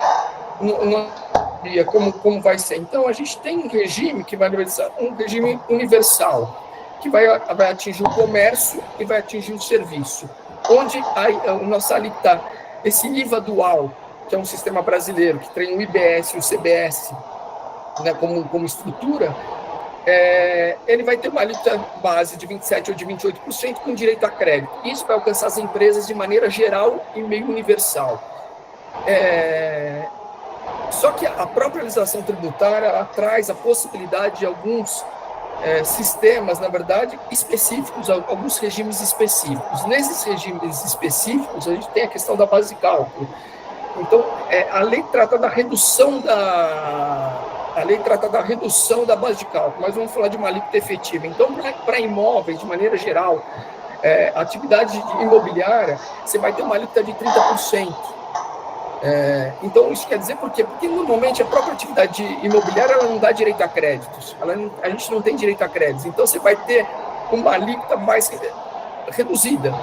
como vai ser. Então, a gente tem um regime que vai ser um regime universal, que vai atingir o comércio e vai atingir o serviço, onde a nossa alíquota, esse IVA dual, que é um sistema brasileiro, que tem o IBS e o CBS, né, como estrutura, ele vai ter uma alíquota base de 27% ou de 28% com direito a crédito. Isso vai alcançar as empresas de maneira geral e meio universal. Só que a própria legislação tributária traz a possibilidade de alguns sistemas, na verdade, específicos, alguns regimes específicos. Nesses regimes específicos, a gente tem a questão da base de cálculo. Então, a lei trata da redução da base de cálculo, mas vamos falar de uma alíquota efetiva. Então, para imóveis, de maneira geral, atividade imobiliária, você vai ter uma alíquota de 30%. Então, isso quer dizer por quê? Porque, normalmente, a própria atividade imobiliária ela não dá direito a créditos. A gente não tem direito a créditos. Então, você vai ter uma alíquota mais reduzida.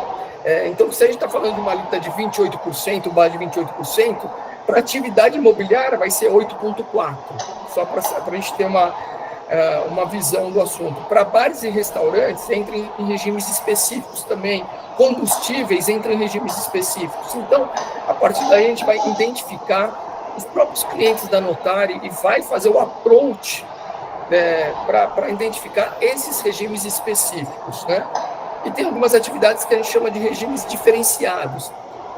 Então, se a gente está falando de uma alíquota de 28%, base de 28%, para atividade imobiliária vai ser 8,4%. Só para a gente ter uma visão do assunto. Para bares e restaurantes, entra em regimes específicos também. Combustíveis entram em regimes específicos. Então, a partir daí, a gente vai identificar os próprios clientes da Notari e vai fazer o approach para identificar esses regimes específicos, né? E tem algumas atividades que a gente chama de regimes diferenciados,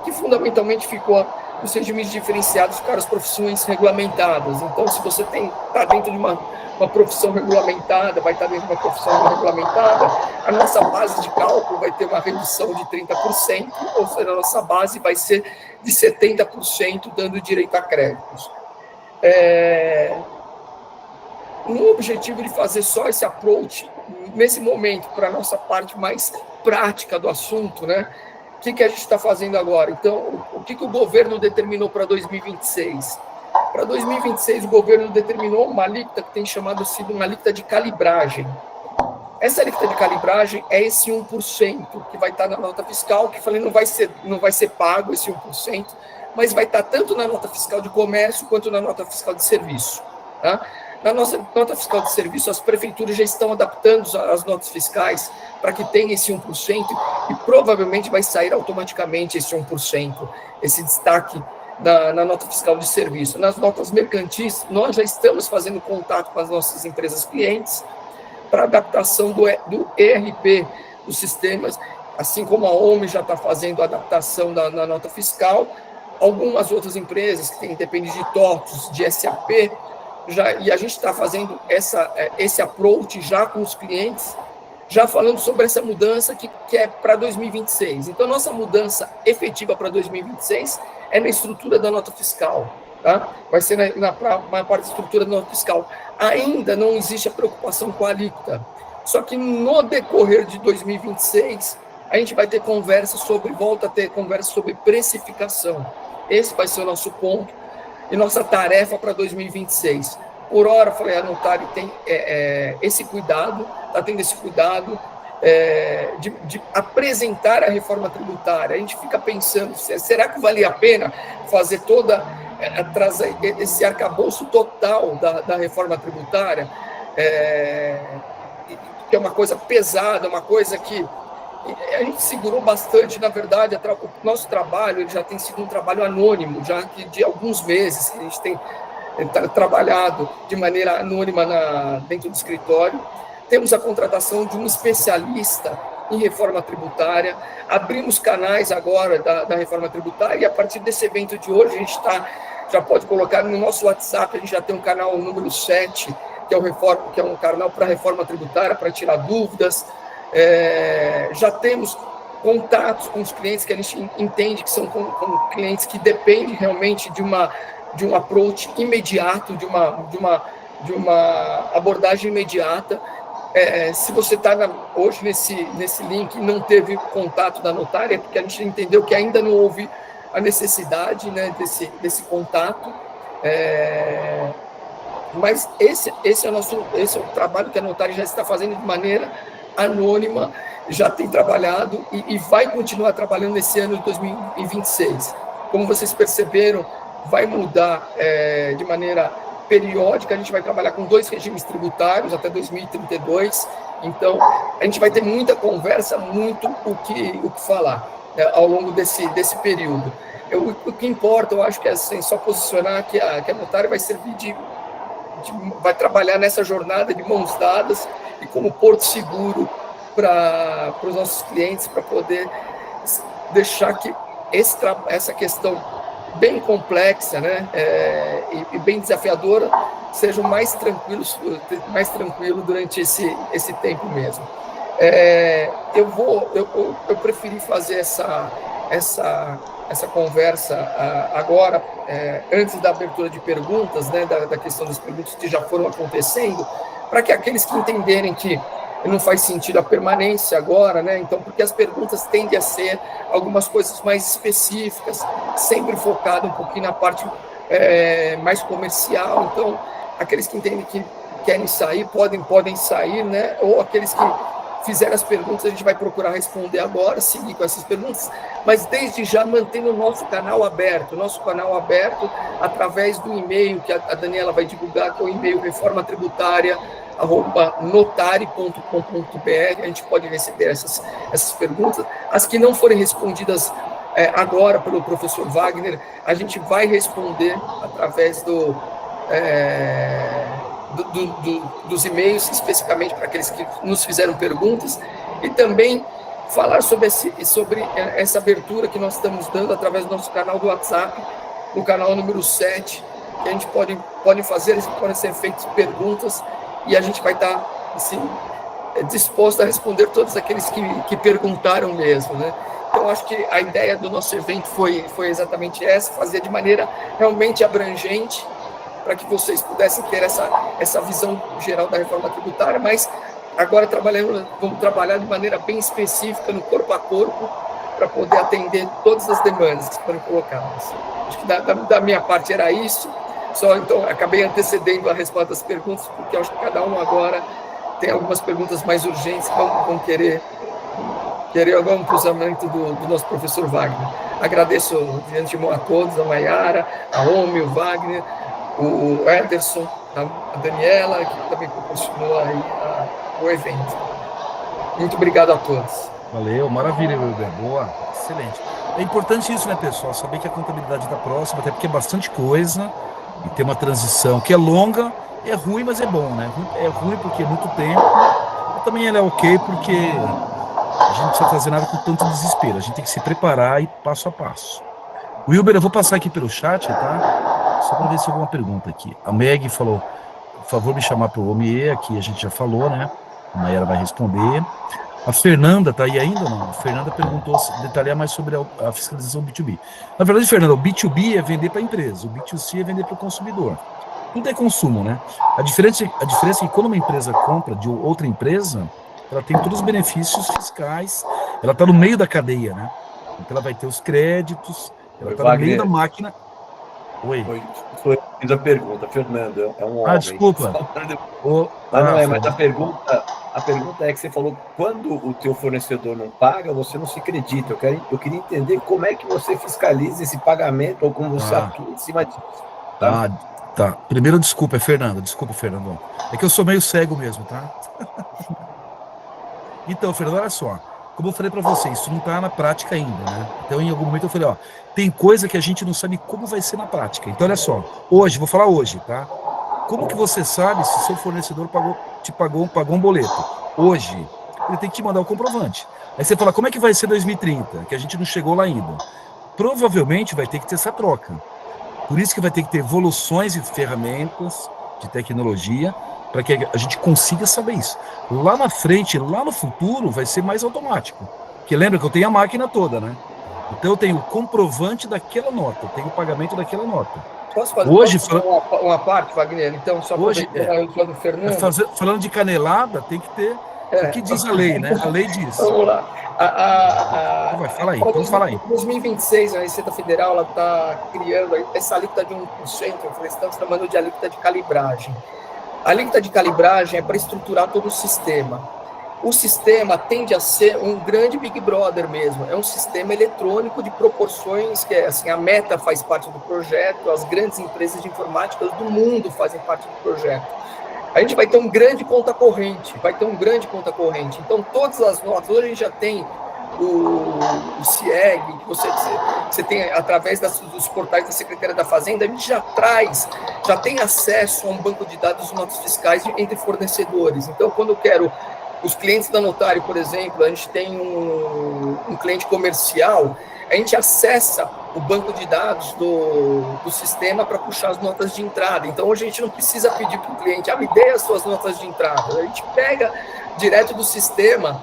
que fundamentalmente os regimes diferenciados ficaram as profissões regulamentadas. Então, se você está dentro de uma profissão regulamentada, vai estar dentro de uma profissão regulamentada, a nossa base de cálculo vai ter uma redução de 30%, ou seja, a nossa base vai ser de 70%, dando direito a créditos. No objetivo de fazer só esse approach, nesse momento, para a nossa parte mais prática do assunto, né? O que a gente está fazendo agora? Então, o que o governo determinou para 2026? Para 2026, o governo determinou uma alíquota que tem sido uma alíquota de calibragem. Essa alíquota de calibragem é esse 1% que vai estar na nota fiscal, que falei, não vai ser pago esse 1%, mas vai estar tanto na nota fiscal de comércio quanto na nota fiscal de serviço. Tá? Na nossa nota fiscal de serviço, as prefeituras já estão adaptando as notas fiscais para que tenha esse 1% e provavelmente vai sair automaticamente esse 1%, esse destaque na nota fiscal de serviço. Nas notas mercantis, nós já estamos fazendo contato com as nossas empresas clientes para adaptação do ERP dos sistemas, assim como a OMI já está fazendo a adaptação na nota fiscal, algumas outras empresas que dependem de TOTOS, de SAP, e a gente está fazendo esse approach já com os clientes, já falando sobre essa mudança que é para 2026. Então, nossa mudança efetiva para 2026 é na estrutura da nota fiscal. Tá? Vai ser na maior parte da estrutura da nota fiscal. Ainda não existe a preocupação com a alíquota. Só que no decorrer de 2026, a gente vai ter volta a ter conversa sobre precificação. Esse vai ser o nosso ponto e nossa tarefa para 2026. Por hora, falei, a Notari tem esse cuidado, está tendo esse cuidado de apresentar a reforma tributária. A gente fica pensando, será que valia a pena fazer trazer esse arcabouço total da reforma tributária? Que é uma coisa pesada, uma coisa que a gente segurou bastante. Na verdade, o nosso trabalho já tem sido um trabalho anônimo, já que de alguns meses que a gente tem trabalhado de maneira anônima dentro do escritório. Temos a contratação de um especialista em reforma tributária, abrimos canais agora da reforma tributária, e a partir desse evento de hoje, a gente já pode colocar no nosso WhatsApp, a gente já tem um canal número 7, que é um canal para reforma tributária, para tirar dúvidas. Já temos contatos com os clientes que a gente entende que são com clientes que dependem realmente de um approach imediato, de uma abordagem imediata, se você está hoje nesse link e não teve contato da notária, é porque a gente entendeu que ainda não houve a necessidade, né, desse contato. Mas esse é o trabalho que a notária já está fazendo de maneira anônima, já tem trabalhado e vai continuar trabalhando nesse ano de 2026. Como vocês perceberam, vai mudar de maneira periódica. A gente vai trabalhar com 2 regimes tributários até 2032. Então, a gente vai ter muita conversa, muito o que falar ao longo desse período. O que importa, eu acho que é assim, só posicionar que a notária vai servir vai trabalhar nessa jornada de mãos dadas e como porto seguro para os nossos clientes, para poder deixar que essa questão bem complexa, né, e bem desafiadora, seja mais tranquilo durante esse tempo mesmo. Eu preferi fazer essa conversa agora, antes da abertura de perguntas, né, da questão das perguntas que já foram acontecendo, para que aqueles que entenderem que não faz sentido a permanência agora, né, então, porque as perguntas tendem a ser algumas coisas mais específicas, sempre focado um pouquinho na parte mais comercial. Então, aqueles que entendem que querem sair, podem sair, né, ou aqueles que fizeram as perguntas, a gente vai procurar responder agora, seguir com essas perguntas, mas desde já mantendo o nosso canal aberto através do e-mail que a Daniela vai divulgar, que é o e-mail reformatributária@notari.com.br. A gente pode receber essas perguntas. As que não forem respondidas agora pelo professor Wagner, a gente vai responder através dos e-mails, especificamente para aqueles que nos fizeram perguntas, e também falar sobre essa abertura que nós estamos dando através do nosso canal do WhatsApp, o canal número 7, que a gente podem ser feitas perguntas, e a gente vai estar assim, disposto a responder todos aqueles que perguntaram mesmo, né? Então, acho que a ideia do nosso evento foi exatamente essa, fazer de maneira realmente abrangente, para que vocês pudessem ter essa visão geral da reforma tributária, mas agora vamos trabalhar de maneira bem específica, no corpo a corpo, para poder atender todas as demandas que foram colocadas. Acho que da minha parte era isso, então acabei antecedendo a resposta das perguntas, porque acho que cada um agora tem algumas perguntas mais urgentes que vão querer algum cruzamento do nosso professor Wagner. Agradeço de antemão a todos, a Maiara, a Omi, o Wagner, o Ederson, a Daniela, que também proporcionou aí o evento. Muito obrigado a todos.
Valeu, maravilha, Wilber. Boa, excelente. É importante isso, né, pessoal? Saber que a contabilidade está próxima, até porque é bastante coisa, e tem uma transição que é longa, é ruim, mas é bom, né? É ruim porque é muito tempo, mas também ela é ok porque a gente não precisa fazer nada com tanto desespero, a gente tem que se preparar e passo a passo. Wilber, eu vou passar aqui pelo chat, tá? Só para ver se tem alguma pergunta aqui. A Meg falou, por favor, me chamar para o OMIE, aqui a gente já falou, né? A Mayara vai responder. A Fernanda tá aí ainda ou não? A Fernanda perguntou detalhar mais sobre a fiscalização B2B. Na verdade, Fernanda, o B2B é vender para a empresa, o B2C é vender para o consumidor. Tudo é consumo, né? A diferença é que quando uma empresa compra de outra empresa, ela tem todos os benefícios fiscais, ela está no meio da cadeia, né? Então ela vai ter os créditos, ela está no meio da máquina. Oi.
Foi a pergunta, Fernando, é um homem.
Desculpa.
Mas a pergunta é que você falou, quando o teu fornecedor não paga, você não se acredita. Eu queria entender como é que você fiscaliza esse pagamento ou como você atua em cima disso. Tá?
Tá. Primeiro, desculpa, Fernando. É que eu sou meio cego mesmo, tá? Então, Fernando, olha só. Como eu falei para vocês, isso não está na prática ainda, né? Então, em algum momento eu falei, tem coisa que a gente não sabe como vai ser na prática. Então, olha só, vou falar hoje, tá? Como que você sabe se seu fornecedor pagou um boleto? Hoje, ele tem que te mandar o comprovante. Aí você fala, como é que vai ser 2030? Que a gente não chegou lá ainda. Provavelmente vai ter que ter essa troca. Por isso que vai ter que ter evoluções de ferramentas, de tecnologia, para que a gente consiga saber isso. Lá na frente, lá no futuro, vai ser mais automático. Porque lembra que eu tenho a máquina toda, né? Então eu tenho o comprovante daquela nota, eu tenho o pagamento daquela nota.
Posso fazer
Hoje,
uma parte, Wagner? Então, só
hoje,
do Fernando.
falando de canelada, tem que ter o que diz a lei, né? A lei diz.
Vamos lá.
Vai, fala aí, então fala aí.
Em 2026, a Receita Federal está criando essa alíquota de 1%, eles estão chamando de alíquota de calibragem. A alíquota de calibragem é para estruturar todo o sistema. O sistema tende a ser um grande Big Brother mesmo, é um sistema eletrônico de proporções que, assim, a Meta faz parte do projeto, as grandes empresas de informática do mundo fazem parte do projeto. A gente vai ter um grande conta corrente, então todas as notas, hoje a gente já tem o CIEG, que você tem através dos portais da Secretaria da Fazenda, a gente já tem acesso a um banco de dados de notas fiscais entre fornecedores. Então, quando eu quero os clientes da Notário, por exemplo, a gente tem um cliente comercial, a gente acessa o banco de dados do sistema para puxar as notas de entrada. Então, hoje a gente não precisa pedir para o cliente, me dê as suas notas de entrada. A gente pega direto do sistema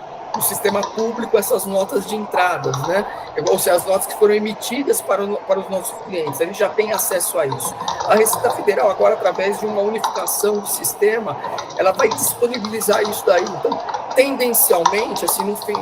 público, essas notas de entradas, né? Ou seja, as notas que foram emitidas para os nossos clientes. A gente já tem acesso a isso. A Receita Federal, agora, através de uma unificação do sistema, ela vai disponibilizar isso daí. Então, tendencialmente, assim, no fim,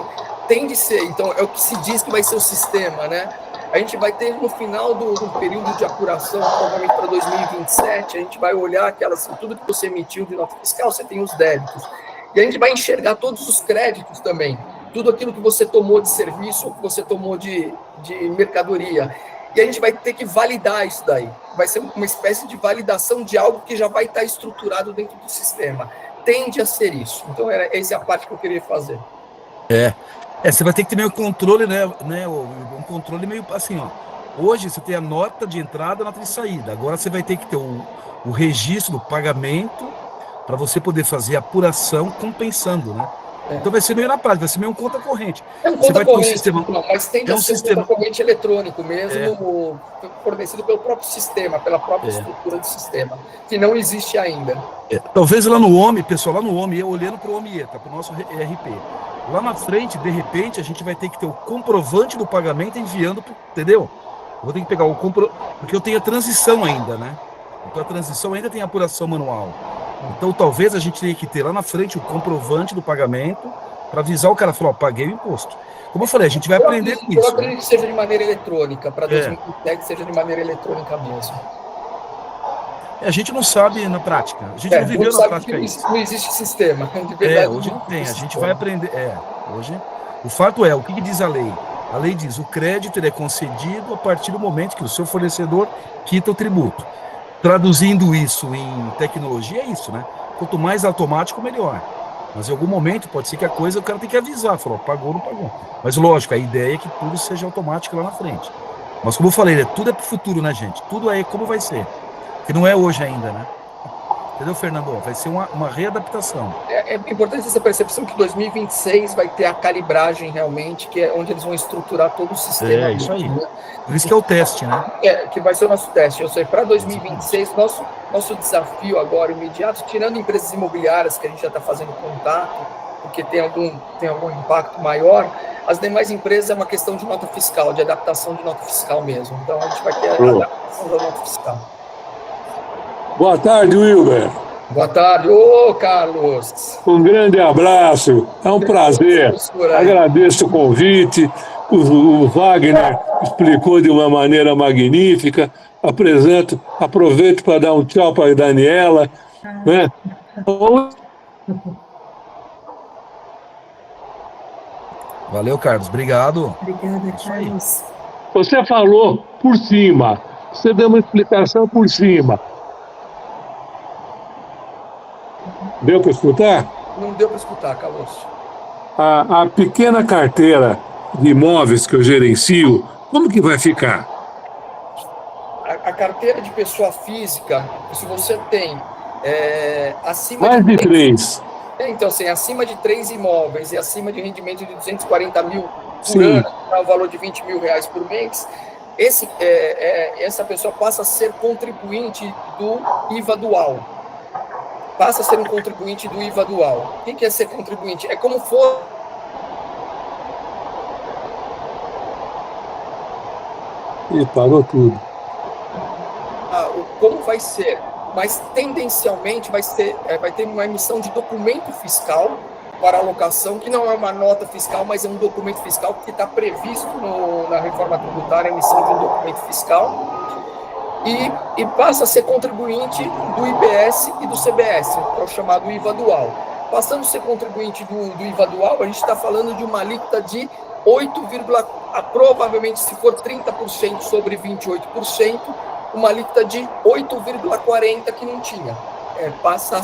tende a ser. Então, é o que se diz que vai ser o sistema, né? A gente vai ter, no final do período de apuração, provavelmente para 2027, a gente vai olhar tudo que você emitiu de nota fiscal, você tem os débitos. E a gente vai enxergar todos os créditos também, tudo aquilo que você tomou de serviço ou que você tomou de mercadoria. E a gente vai ter que validar isso daí. Vai ser uma espécie de validação de algo que já vai estar estruturado dentro do sistema. Tende a ser isso. Então, essa é a parte que eu queria fazer.
Você vai ter que ter meio controle, né? Um controle meio assim, ó. Hoje você tem a nota de entrada e a nota de saída. Agora você vai ter que ter o registro do pagamento para você poder fazer a apuração compensando, né? Então vai ser meio na prática, vai ser meio um conta corrente.
É um conta corrente, mas tem que ser um conta corrente eletrônico mesmo, fornecido pelo próprio sistema, pela própria estrutura do sistema, que não existe ainda.
Talvez lá no OMI, pessoal, olhando para o OMIETA, para o nosso ERP. Lá na frente, de repente, a gente vai ter que ter o comprovante do pagamento enviando, entendeu? Eu vou ter que pegar porque eu tenho a transição ainda, né? Então a transição ainda tem apuração manual. Então talvez a gente tenha que ter lá na frente o comprovante do pagamento para avisar o cara, falar, paguei o imposto. Como eu falei, a gente vai aprender com isso.
Eu acredito que seja de maneira eletrônica, para 2027 que seja de maneira eletrônica mesmo.
A gente não sabe na prática. A gente não viveu na prática isso.
Não existe sistema. De verdade,
hoje não tem. A gente vai aprender. Hoje. O fato o que diz a lei? A lei diz: o crédito ele é concedido a partir do momento que o seu fornecedor quita o tributo. Traduzindo isso em tecnologia, é isso, né? Quanto mais automático, melhor. Mas em algum momento pode ser que o cara tem que avisar, falou, pagou ou não pagou. Mas lógico, a ideia é que tudo seja automático lá na frente. Mas como eu falei, tudo é para o futuro, né, gente? Tudo é como vai ser. Que não é hoje ainda, né? Entendeu, Fernando? Vai ser uma readaptação.
É importante essa percepção que 2026 vai ter a calibragem realmente, que é onde eles vão estruturar todo o sistema.
Isso aí. Né? Por isso que é o teste, né?
Que vai ser o nosso teste. Ou seja, para 2026, nosso desafio agora, imediato, tirando empresas imobiliárias, que a gente já está fazendo contato, porque tem algum impacto maior, as demais empresas é uma questão de nota fiscal, de adaptação de nota fiscal mesmo. Então, a gente vai ter a adaptação da nota fiscal.
Boa tarde, Wilber.
Boa tarde. Carlos.
Um grande abraço. É um prazer. Agradeço o convite. O Wagner explicou de uma maneira magnífica. Aproveito para dar um tchau para a Daniela. Né?
Valeu, Carlos. Obrigado.
Obrigada, Carlos.
Você falou por cima. Você deu uma explicação por cima. Deu para escutar?
Não deu para escutar, Carlos.
A pequena carteira de imóveis que eu gerencio, como que vai ficar?
A carteira de pessoa física, se você tem acima
mais de 3.
Então, assim, acima de 3 imóveis e acima de rendimento de 240 mil por ano, o valor de 20 mil reais por mês, essa pessoa passa a ser contribuinte do IVA dual. Passa a ser um contribuinte do IVA dual. O que é ser contribuinte? É como for...
E parou tudo.
como vai ser, mas tendencialmente vai ter uma emissão de documento fiscal para alocação, que não é uma nota fiscal, mas é um documento fiscal que está previsto na reforma tributária, a emissão de um documento fiscal, e passa a ser contribuinte do IBS e do CBS, que é o chamado IVA dual. Passando a ser contribuinte do IVA dual, a gente está falando de uma alíquota de 8, provavelmente, se for 30% sobre 28%, uma alíquota de 8,40% que não tinha. Passa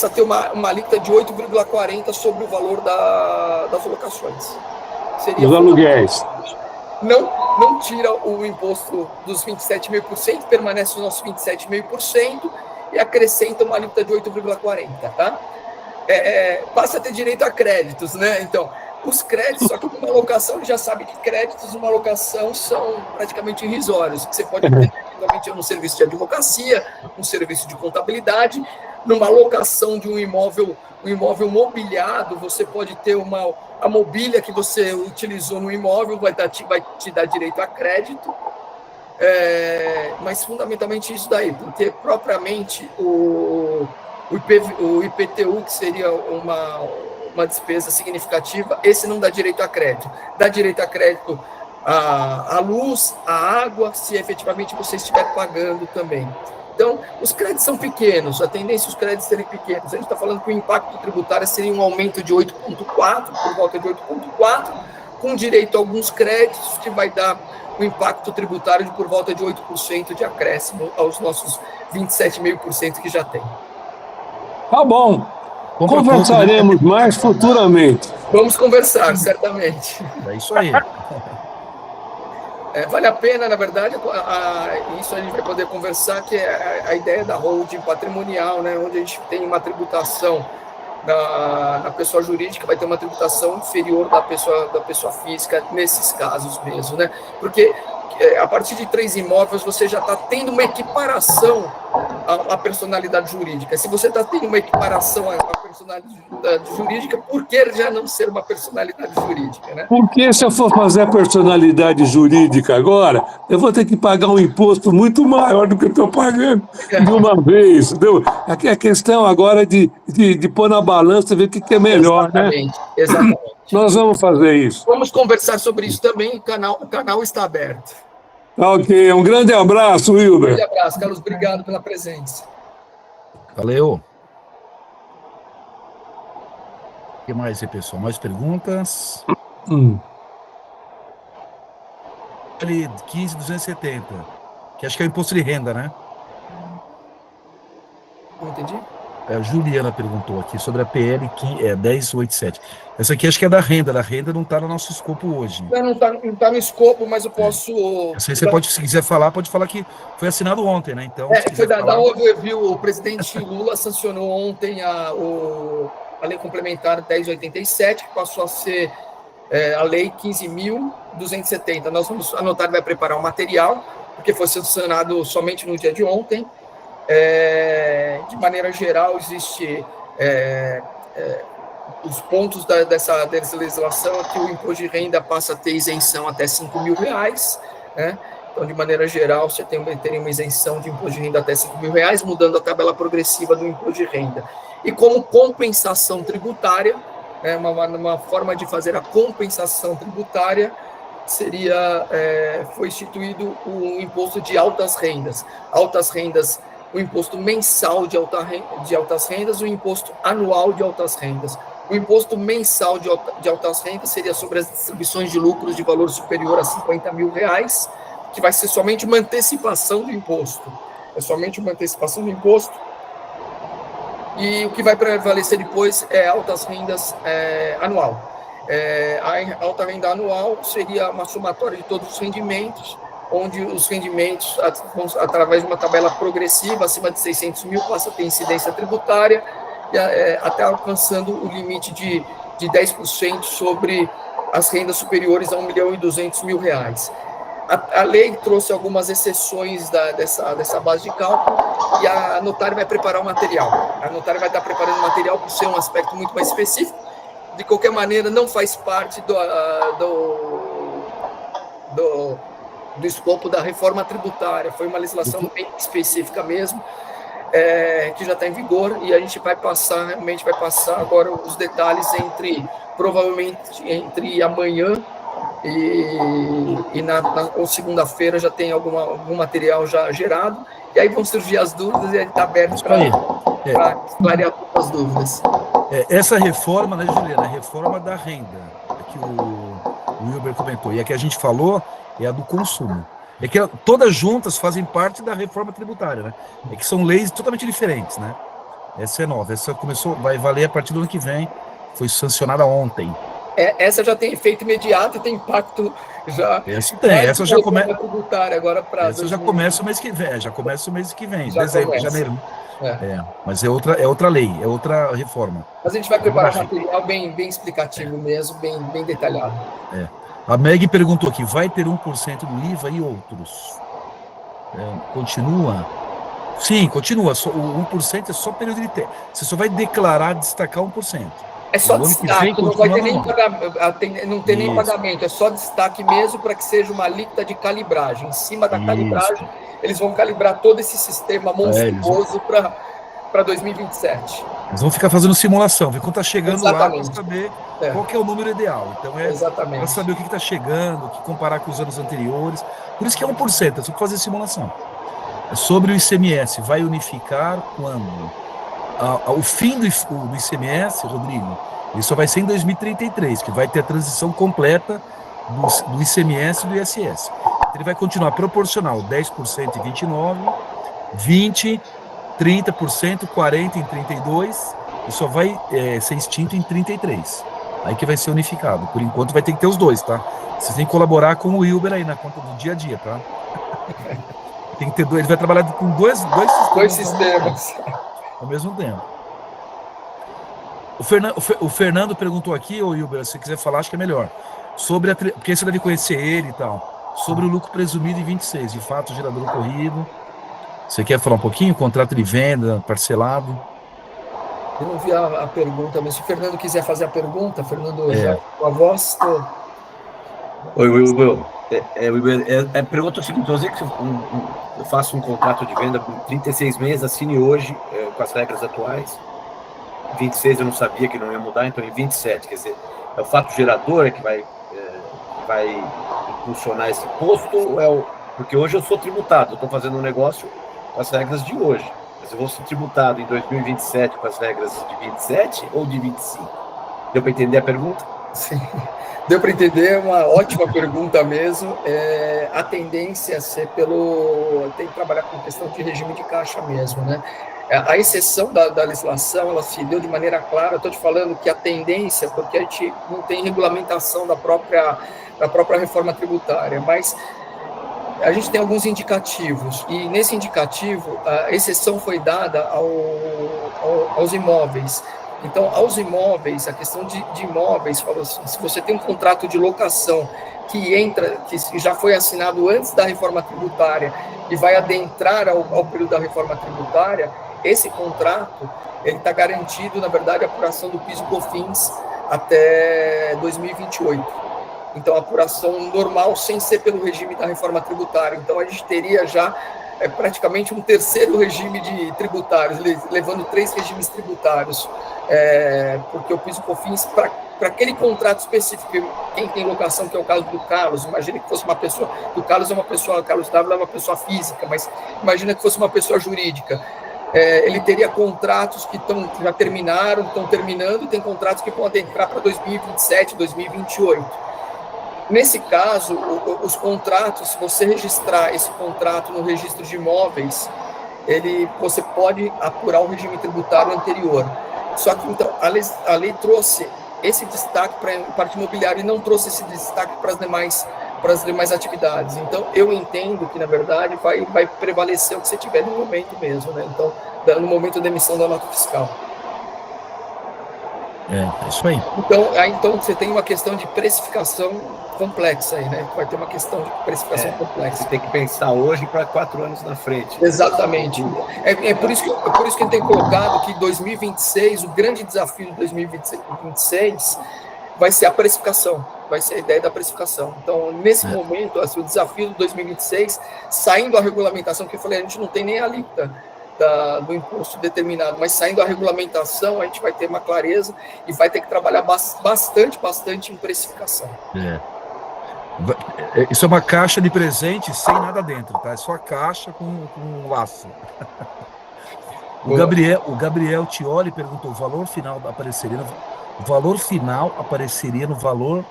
a ter uma alíquota de 8,40% sobre o valor das locações. Seria
os aluguéis.
Não tira o imposto dos 27,5%, permanece os nossos 27,5% e acrescenta uma alíquota de 8,40%, tá? Passa a ter direito a créditos, né? Então, os créditos, só que numa locação, ele já sabe que créditos numa locação são praticamente irrisórios, que você pode ter eventualmente no serviço de advocacia, um serviço de contabilidade. Numa locação de um imóvel mobiliado, você pode ter a mobília que você utilizou no imóvel, vai te dar direito a crédito, mas fundamentalmente isso daí, porque propriamente o IPTU, que seria uma despesa significativa, esse não dá direito a crédito. Dá direito a crédito a luz, a água, se efetivamente você estiver pagando também. Então, os créditos são pequenos, a tendência é os créditos serem pequenos. A gente está falando que o impacto tributário seria um aumento de 8,4%, por volta de 8,4%, com direito a alguns créditos, que vai dar um impacto tributário de por volta de 8% de acréscimo aos nossos 27,5% que já tem.
Tá bom. Conversaremos mais futuramente.
Vamos conversar, certamente.
É isso aí.
Vale a pena, na verdade, isso a gente vai poder conversar, que é a ideia da holding patrimonial, né, onde a gente tem uma tributação na pessoa jurídica, vai ter uma tributação inferior da pessoa física, nesses casos mesmo, né? Porque a partir de 3 imóveis você já está tendo uma equiparação à personalidade jurídica. Se você está tendo uma equiparação à personalidade jurídica, por que já não ser uma personalidade jurídica, né?
Porque se eu for fazer a personalidade jurídica agora, eu vou ter que pagar um imposto muito maior do que eu estou pagando de uma vez, entendeu? Aqui a questão agora de pôr na balança e ver o que é melhor,
exatamente,
né?
Exatamente.
Nós vamos fazer isso.
Vamos conversar sobre isso também, o canal está aberto.
Ok, um grande abraço, Wilber.
Um grande abraço, Carlos, obrigado pela presença.
Valeu. O que mais aí, pessoal? Mais perguntas? 15.270, que acho que é o imposto de renda, né?
Não entendi?
A Juliana perguntou aqui sobre a PL 1087. Essa aqui acho que é da renda não está no nosso escopo hoje.
Não tá no escopo, mas eu posso...
Essa aí você pode, se quiser falar, pode falar que foi assinado ontem, né? Então,
foi da overview. O presidente Lula sancionou ontem a Lei Complementar 1087, que passou a ser a Lei 15.270. A notária vai preparar o material, porque foi sancionado somente no dia de ontem. De maneira geral, existe os pontos dessa legislação é que o imposto de renda passa a ter isenção até R$5.000, né? Então, de maneira geral, você teria uma isenção de imposto de renda até R$5.000, mudando a tabela progressiva do imposto de renda. E como compensação tributária, né, uma forma de fazer a compensação tributária foi instituído o imposto de altas rendas. Altas rendas, o imposto mensal de altas rendas, o imposto anual de altas rendas. O imposto mensal de altas rendas seria sobre as distribuições de lucros de valor superior a R$50.000, que vai ser somente uma antecipação do imposto. É somente uma antecipação do imposto. E o que vai prevalecer depois é altas rendas anual. A alta renda anual seria uma somatória de todos os rendimentos, onde os rendimentos, através de uma tabela progressiva, acima de 600 mil, passa a ter incidência tributária, até alcançando o limite de 10% sobre as rendas superiores a R$1.200.000. A lei trouxe algumas exceções dessa base de cálculo, e a notária vai preparar o material. A notária vai estar preparando o material por ser um aspecto muito mais específico. De qualquer maneira, não faz parte do escopo da reforma tributária. Foi uma legislação bem específica mesmo, que já está em vigor, e a gente vai passar agora os detalhes provavelmente entre amanhã e na segunda-feira já tem algum material já gerado, e aí vão surgir as dúvidas e a gente está aberto para esclarecer as dúvidas.
Essa reforma, né, Juliana, é a reforma da renda, que o Wilber comentou, e a que a gente falou é a do consumo. É que todas juntas fazem parte da reforma tributária, né? É que são leis totalmente diferentes, né? Essa é nova, essa vai valer a partir do ano que vem, foi sancionada ontem.
Essa já tem efeito imediato e tem impacto já.
Essa já começa
tributária agora para.
Essa já começa o mês que vem, dezembro, janeiro. Mas é outra lei, é outra reforma.
Mas a gente vai preparar um material bem explicativo mesmo, bem detalhado.
A Meg perguntou aqui, vai ter 1% do IVA e outros? Continua? Sim, continua. O 1% é só período de tempo. Você só vai declarar, destacar 1%.
É só destaque, não vai ter nem pagamento, não tem nem pagamento, é só destaque mesmo para que seja uma alíquota de calibragem. Em cima da calibragem, eles vão calibrar todo esse sistema monstruoso para 2027.
Eles vão ficar fazendo simulação, ver quando está chegando lá para saber qual que é o número ideal. Então para saber o que está chegando, o que comparar com os anos anteriores. Por isso que é 1%, é só fazer simulação. Sobre o ICMS, vai unificar quando? O fim do ICMS, Rodrigo, ele só vai ser em 2033, que vai ter a transição completa do ICMS e do ISS. Ele vai continuar proporcional, 10% em 29, 20%, 30%, 40% em 32, e só vai ser extinto em 33. Aí que vai ser unificado. Por enquanto vai ter que ter os dois, tá? Vocês têm que colaborar com o Wilber aí na conta do dia a dia, tá? Tem que ter dois, ele vai trabalhar com dois sistemas. Ao mesmo tempo. O Fernando perguntou aqui, Wilber, se você quiser falar, acho que é melhor. Porque você deve conhecer ele e tal. Sobre o lucro presumido em 26, de fato, gerador ocorrido. Você quer falar um pouquinho? Contrato de venda, parcelado?
Eu não vi a pergunta, mas se o Fernando quiser fazer a pergunta, Fernando, já com a voz.
Oi, Wilber. A pergunta é o seguinte: eu faço um contrato de venda por 36 meses, assine hoje com as regras atuais. 26 eu não sabia que não ia mudar, então em 27, quer dizer, é o fato gerador que vai impulsionar esse imposto, porque hoje eu sou tributado, eu estou fazendo um negócio com as regras de hoje, mas eu vou ser tributado em 2027 com as regras de 27 ou de 25? Deu para entender a pergunta?
Sim. Deu para entender, uma ótima pergunta mesmo. A tendência a ser tem que trabalhar com questão de regime de caixa mesmo, né? A exceção da legislação, ela se deu de maneira clara. Estou te falando que a tendência, porque a gente não tem regulamentação da própria reforma tributária, mas a gente tem alguns indicativos, e nesse indicativo, a exceção foi dada aos imóveis. Então, aos imóveis, a questão de imóveis, falou assim, se você tem um contrato de locação que já foi assinado antes da reforma tributária e vai adentrar ao período da reforma tributária, esse contrato, ele está garantido, na verdade, a apuração do PIS e COFINS até 2028. Então, a apuração normal, sem ser pelo regime da reforma tributária. Então, a gente teria já praticamente um terceiro regime de tributários, levando 3 regimes tributários, porque o PIS e COFINS, para aquele contrato específico, quem tem locação, que é o caso do Carlos, imagina que fosse uma pessoa, o Carlos Dávila é uma pessoa física, mas imagina que fosse uma pessoa jurídica, ele teria contratos que já terminaram, estão terminando, e tem contratos que vão adentrar para 2027, 2028. Nesse caso, os contratos, se você registrar esse contrato no registro de imóveis, você pode apurar o regime tributário anterior. Só que, então, a lei trouxe esse destaque para a parte imobiliária e não trouxe esse destaque para as demais atividades. Então, eu entendo que, na verdade, vai prevalecer o que você tiver no momento mesmo, né? Então, no momento da emissão da nota fiscal.
É isso aí.
Então você tem uma questão de precificação complexa aí, né? Vai ter uma questão de precificação complexa.
Você tem que pensar hoje para 4 anos na frente.
Exatamente. É por isso que a gente tem colocado que 2026, o grande desafio de 2026 vai ser a precificação, vai ser a ideia da precificação. Então, nesse momento, assim, o desafio do 2026, saindo a regulamentação, que eu falei, a gente não tem nem a alíquota do imposto determinado, mas saindo a regulamentação, a gente vai ter uma clareza e vai ter que trabalhar bastante em precificação.
Isso é uma caixa de presente sem nada dentro, tá? É só a caixa com um laço. O Gabriel Tioli perguntou: o valor final apareceria no valor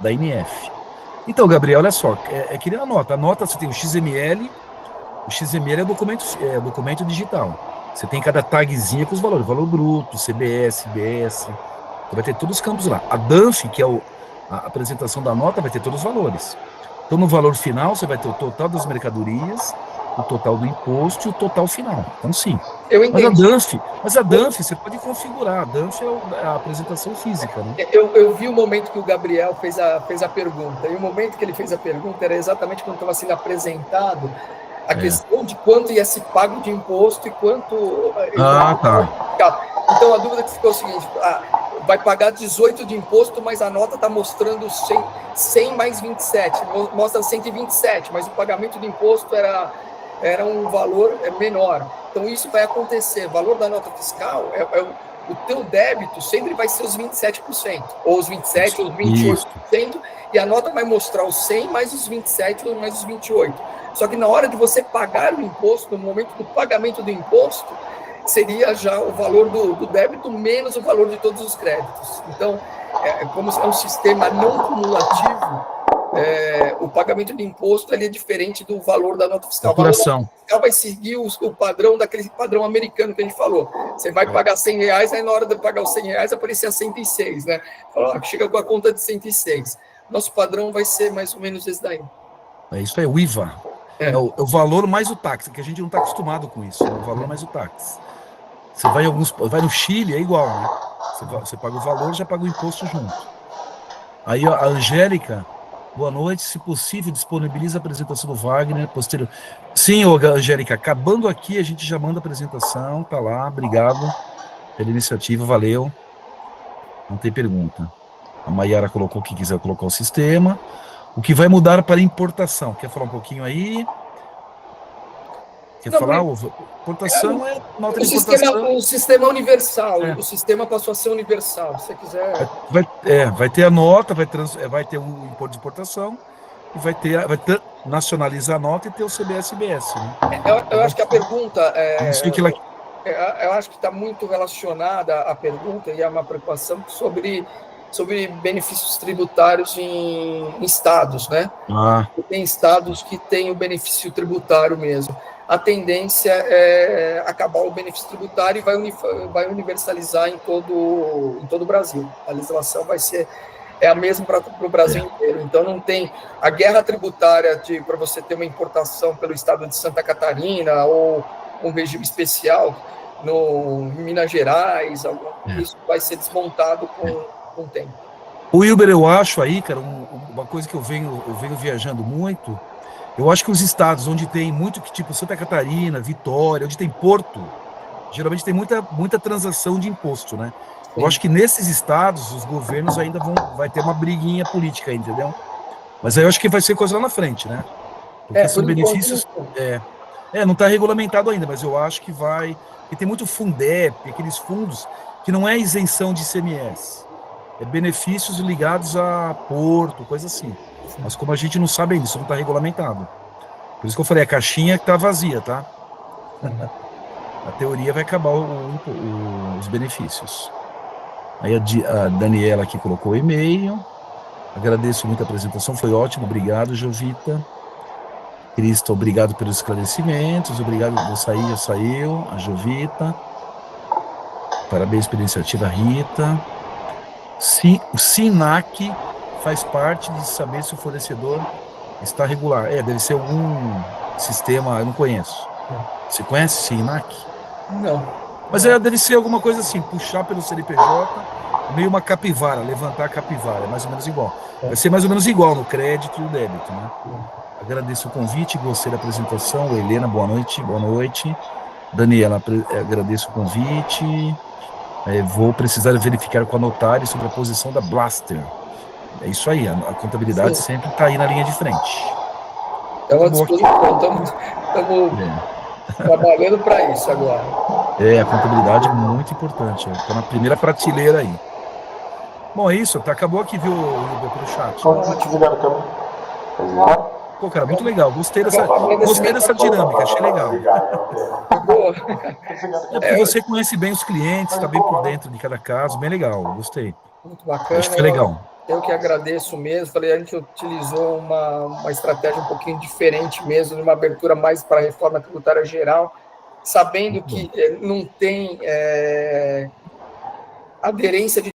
da NF. Então, Gabriel, olha só, que nem a nota. A nota, você tem o XML é documento digital. Você tem cada tagzinha com os valores, valor bruto, CBS, BS, você vai ter todos os campos lá. A DANF, que é a apresentação da nota, vai ter todos os valores. Então, no valor final, você vai ter o total das mercadorias, o total do imposto e o total final. Então, sim.
Eu entendi.
Mas a DANF, você pode configurar. A DANF é a apresentação física, né?
Eu vi o momento que o Gabriel fez a pergunta. E o momento que ele fez a pergunta era exatamente quando estava sendo apresentado a questão de quanto ia ser pago de imposto e quanto...
Tá.
Então, a dúvida que ficou é o seguinte: vai pagar 18 de imposto, mas a nota está mostrando 100 mais 27, mostra 127, mas o pagamento de imposto era um valor menor. Então, isso vai acontecer. O valor da nota fiscal, o teu débito sempre vai ser os 27%, ou os 27%, ou os 28%, e a nota vai mostrar os 100 mais os 27 ou mais os 28. Só que na hora de você pagar o imposto, no momento do pagamento do imposto, seria já o valor do débito menos o valor de todos os créditos. Então, como é um sistema não cumulativo, o pagamento de imposto é diferente do valor da nota fiscal. O valor da nota fiscal vai seguir o padrão daquele padrão americano que a gente falou. Você vai pagar R$100, aí na hora de pagar os R$100 aparecia 106, né? Chega com a conta de 106. Nosso padrão vai ser mais ou menos esse daí.
É isso aí, o IVA. É o valor mais o táxi, que a gente não está acostumado com isso. É o valor mais o táxi. Você vai no Chile, é igual, né? Você paga o valor, já paga o imposto junto. Aí a Angélica, boa noite. Se possível, disponibiliza a apresentação do Wagner posterior. Sim, Angélica, acabando aqui, a gente já manda a apresentação, tá lá, obrigado pela iniciativa, valeu. Não tem pergunta. A Maiara colocou que quiser colocar o sistema. O que vai mudar para importação? Quer falar um pouquinho aí? Quer falar? Importação é nota de importação.
O sistema universal. O sistema passou a ser universal. Se você quiser...
Vai ter a nota, vai ter o imposto de importação, e vai nacionalizar a nota e ter o CBS-BS. Né?
Eu acho que a pergunta...
Eu
acho que está muito relacionada à pergunta, e é uma preocupação sobre benefícios tributários em estados, né? Tem estados que têm o benefício tributário mesmo. A tendência é acabar o benefício tributário e vai universalizar em todo o Brasil. A legislação vai ser a mesma para o Brasil inteiro. Então, não tem a guerra tributária para você ter uma importação pelo estado de Santa Catarina ou um regime especial em Minas Gerais. Isso vai ser desmontado com o tempo.
O Wilber, eu acho aí, cara, uma coisa que eu venho viajando muito, eu acho que os estados onde tem muito, tipo Santa Catarina, Vitória, onde tem porto, geralmente tem muita transação de imposto, né? Eu acho que nesses estados, os governos ainda vai ter uma briguinha política aí, entendeu? Mas aí eu acho que vai ser coisa lá na frente, né? Porque são benefícios... não está regulamentado ainda, mas eu acho que vai... Porque tem muito Fundep, aqueles fundos que não é isenção de ICMS. É benefícios ligados a porto, coisa assim. Mas como a gente não sabe ainda, isso não está regulamentado. Por isso que eu falei, a caixinha está vazia, tá? A teoria vai acabar os benefícios. Aí a Daniela aqui colocou o e-mail. Agradeço muito a apresentação, foi ótimo, obrigado, Jovita. Cristo, obrigado pelos esclarecimentos, obrigado, já saiu, a Jovita. Parabéns pela iniciativa, Rita. Sim, o SINAC faz parte de saber se o fornecedor está regular. Deve ser algum sistema, eu não conheço. Você conhece o SINAC?
Não.
Mas deve ser alguma coisa assim, puxar pelo CNPJ, meio uma capivara, levantar a capivara, é mais ou menos igual. Vai ser mais ou menos igual no crédito e no débito, né? Agradeço o convite, gostei da apresentação. Helena, boa noite. Daniela, agradeço o convite. Vou precisar verificar com a notária sobre a posição da Blaster. É isso aí, a contabilidade sempre está aí na linha de frente.
Estamos à disposição, estamos trabalhando para isso agora.
A contabilidade é muito importante, está na primeira prateleira aí. Bom, é isso, acabou aqui, viu, pelo chat. Pô, cara, muito legal, gostei dessa dinâmica, achei legal. Porque você conhece bem os clientes, está bem por dentro de cada caso, bem legal, gostei.
Muito bacana.
Acho que foi legal.
Eu que agradeço mesmo, falei, a gente utilizou uma estratégia um pouquinho diferente mesmo, de uma abertura mais para a reforma tributária geral, sabendo que não tem aderência de